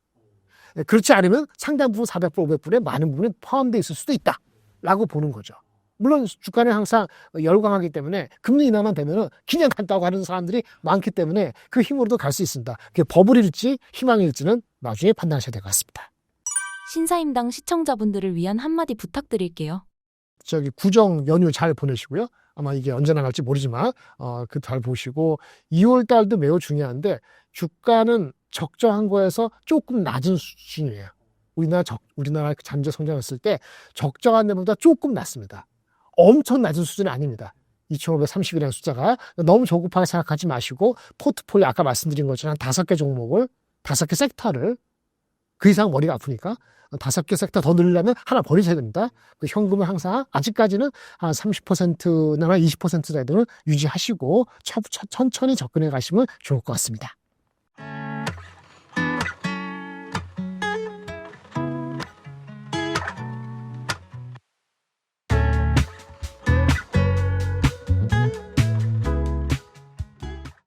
그렇지 않으면 상당 부분 400불, 500불에 많은 부분이 포함되어 있을 수도 있다. 라고 보는 거죠. 물론 주가는 항상 열광하기 때문에 금리 인하만 되면은 그냥 간다고 하는 사람들이 많기 때문에 그 힘으로도 갈 수 있습니다. 그게 버블일지 희망일지는 나중에 판단하셔야 될 것 같습니다. 신사임당 시청자분들을 위한 한마디 부탁드릴게요. 구정 연휴 잘 보내시고요. 아마 이게 언제 나갈지 모르지만 그 달 보시고, 2월 달도 매우 중요한데 주가는 적정한 거에서 조금 낮은 수준이에요. 우리나라 잠재 성장했을 때 적정한 데보다 조금 낮습니다. 엄청 낮은 수준이 아닙니다. 2,530이라는 숫자가 너무 조급하게 생각하지 마시고 포트폴리오 아까 말씀드린 것처럼 한 5개 종목을 5개 섹터를 그 이상 머리가 아프니까 5개 섹터 더 늘리려면 하나 버리셔야 됩니다. 그 현금을 항상 아직까지는 한 30%나 20% 정도는 유지하시고 천천히 접근해 가시면 좋을 것 같습니다.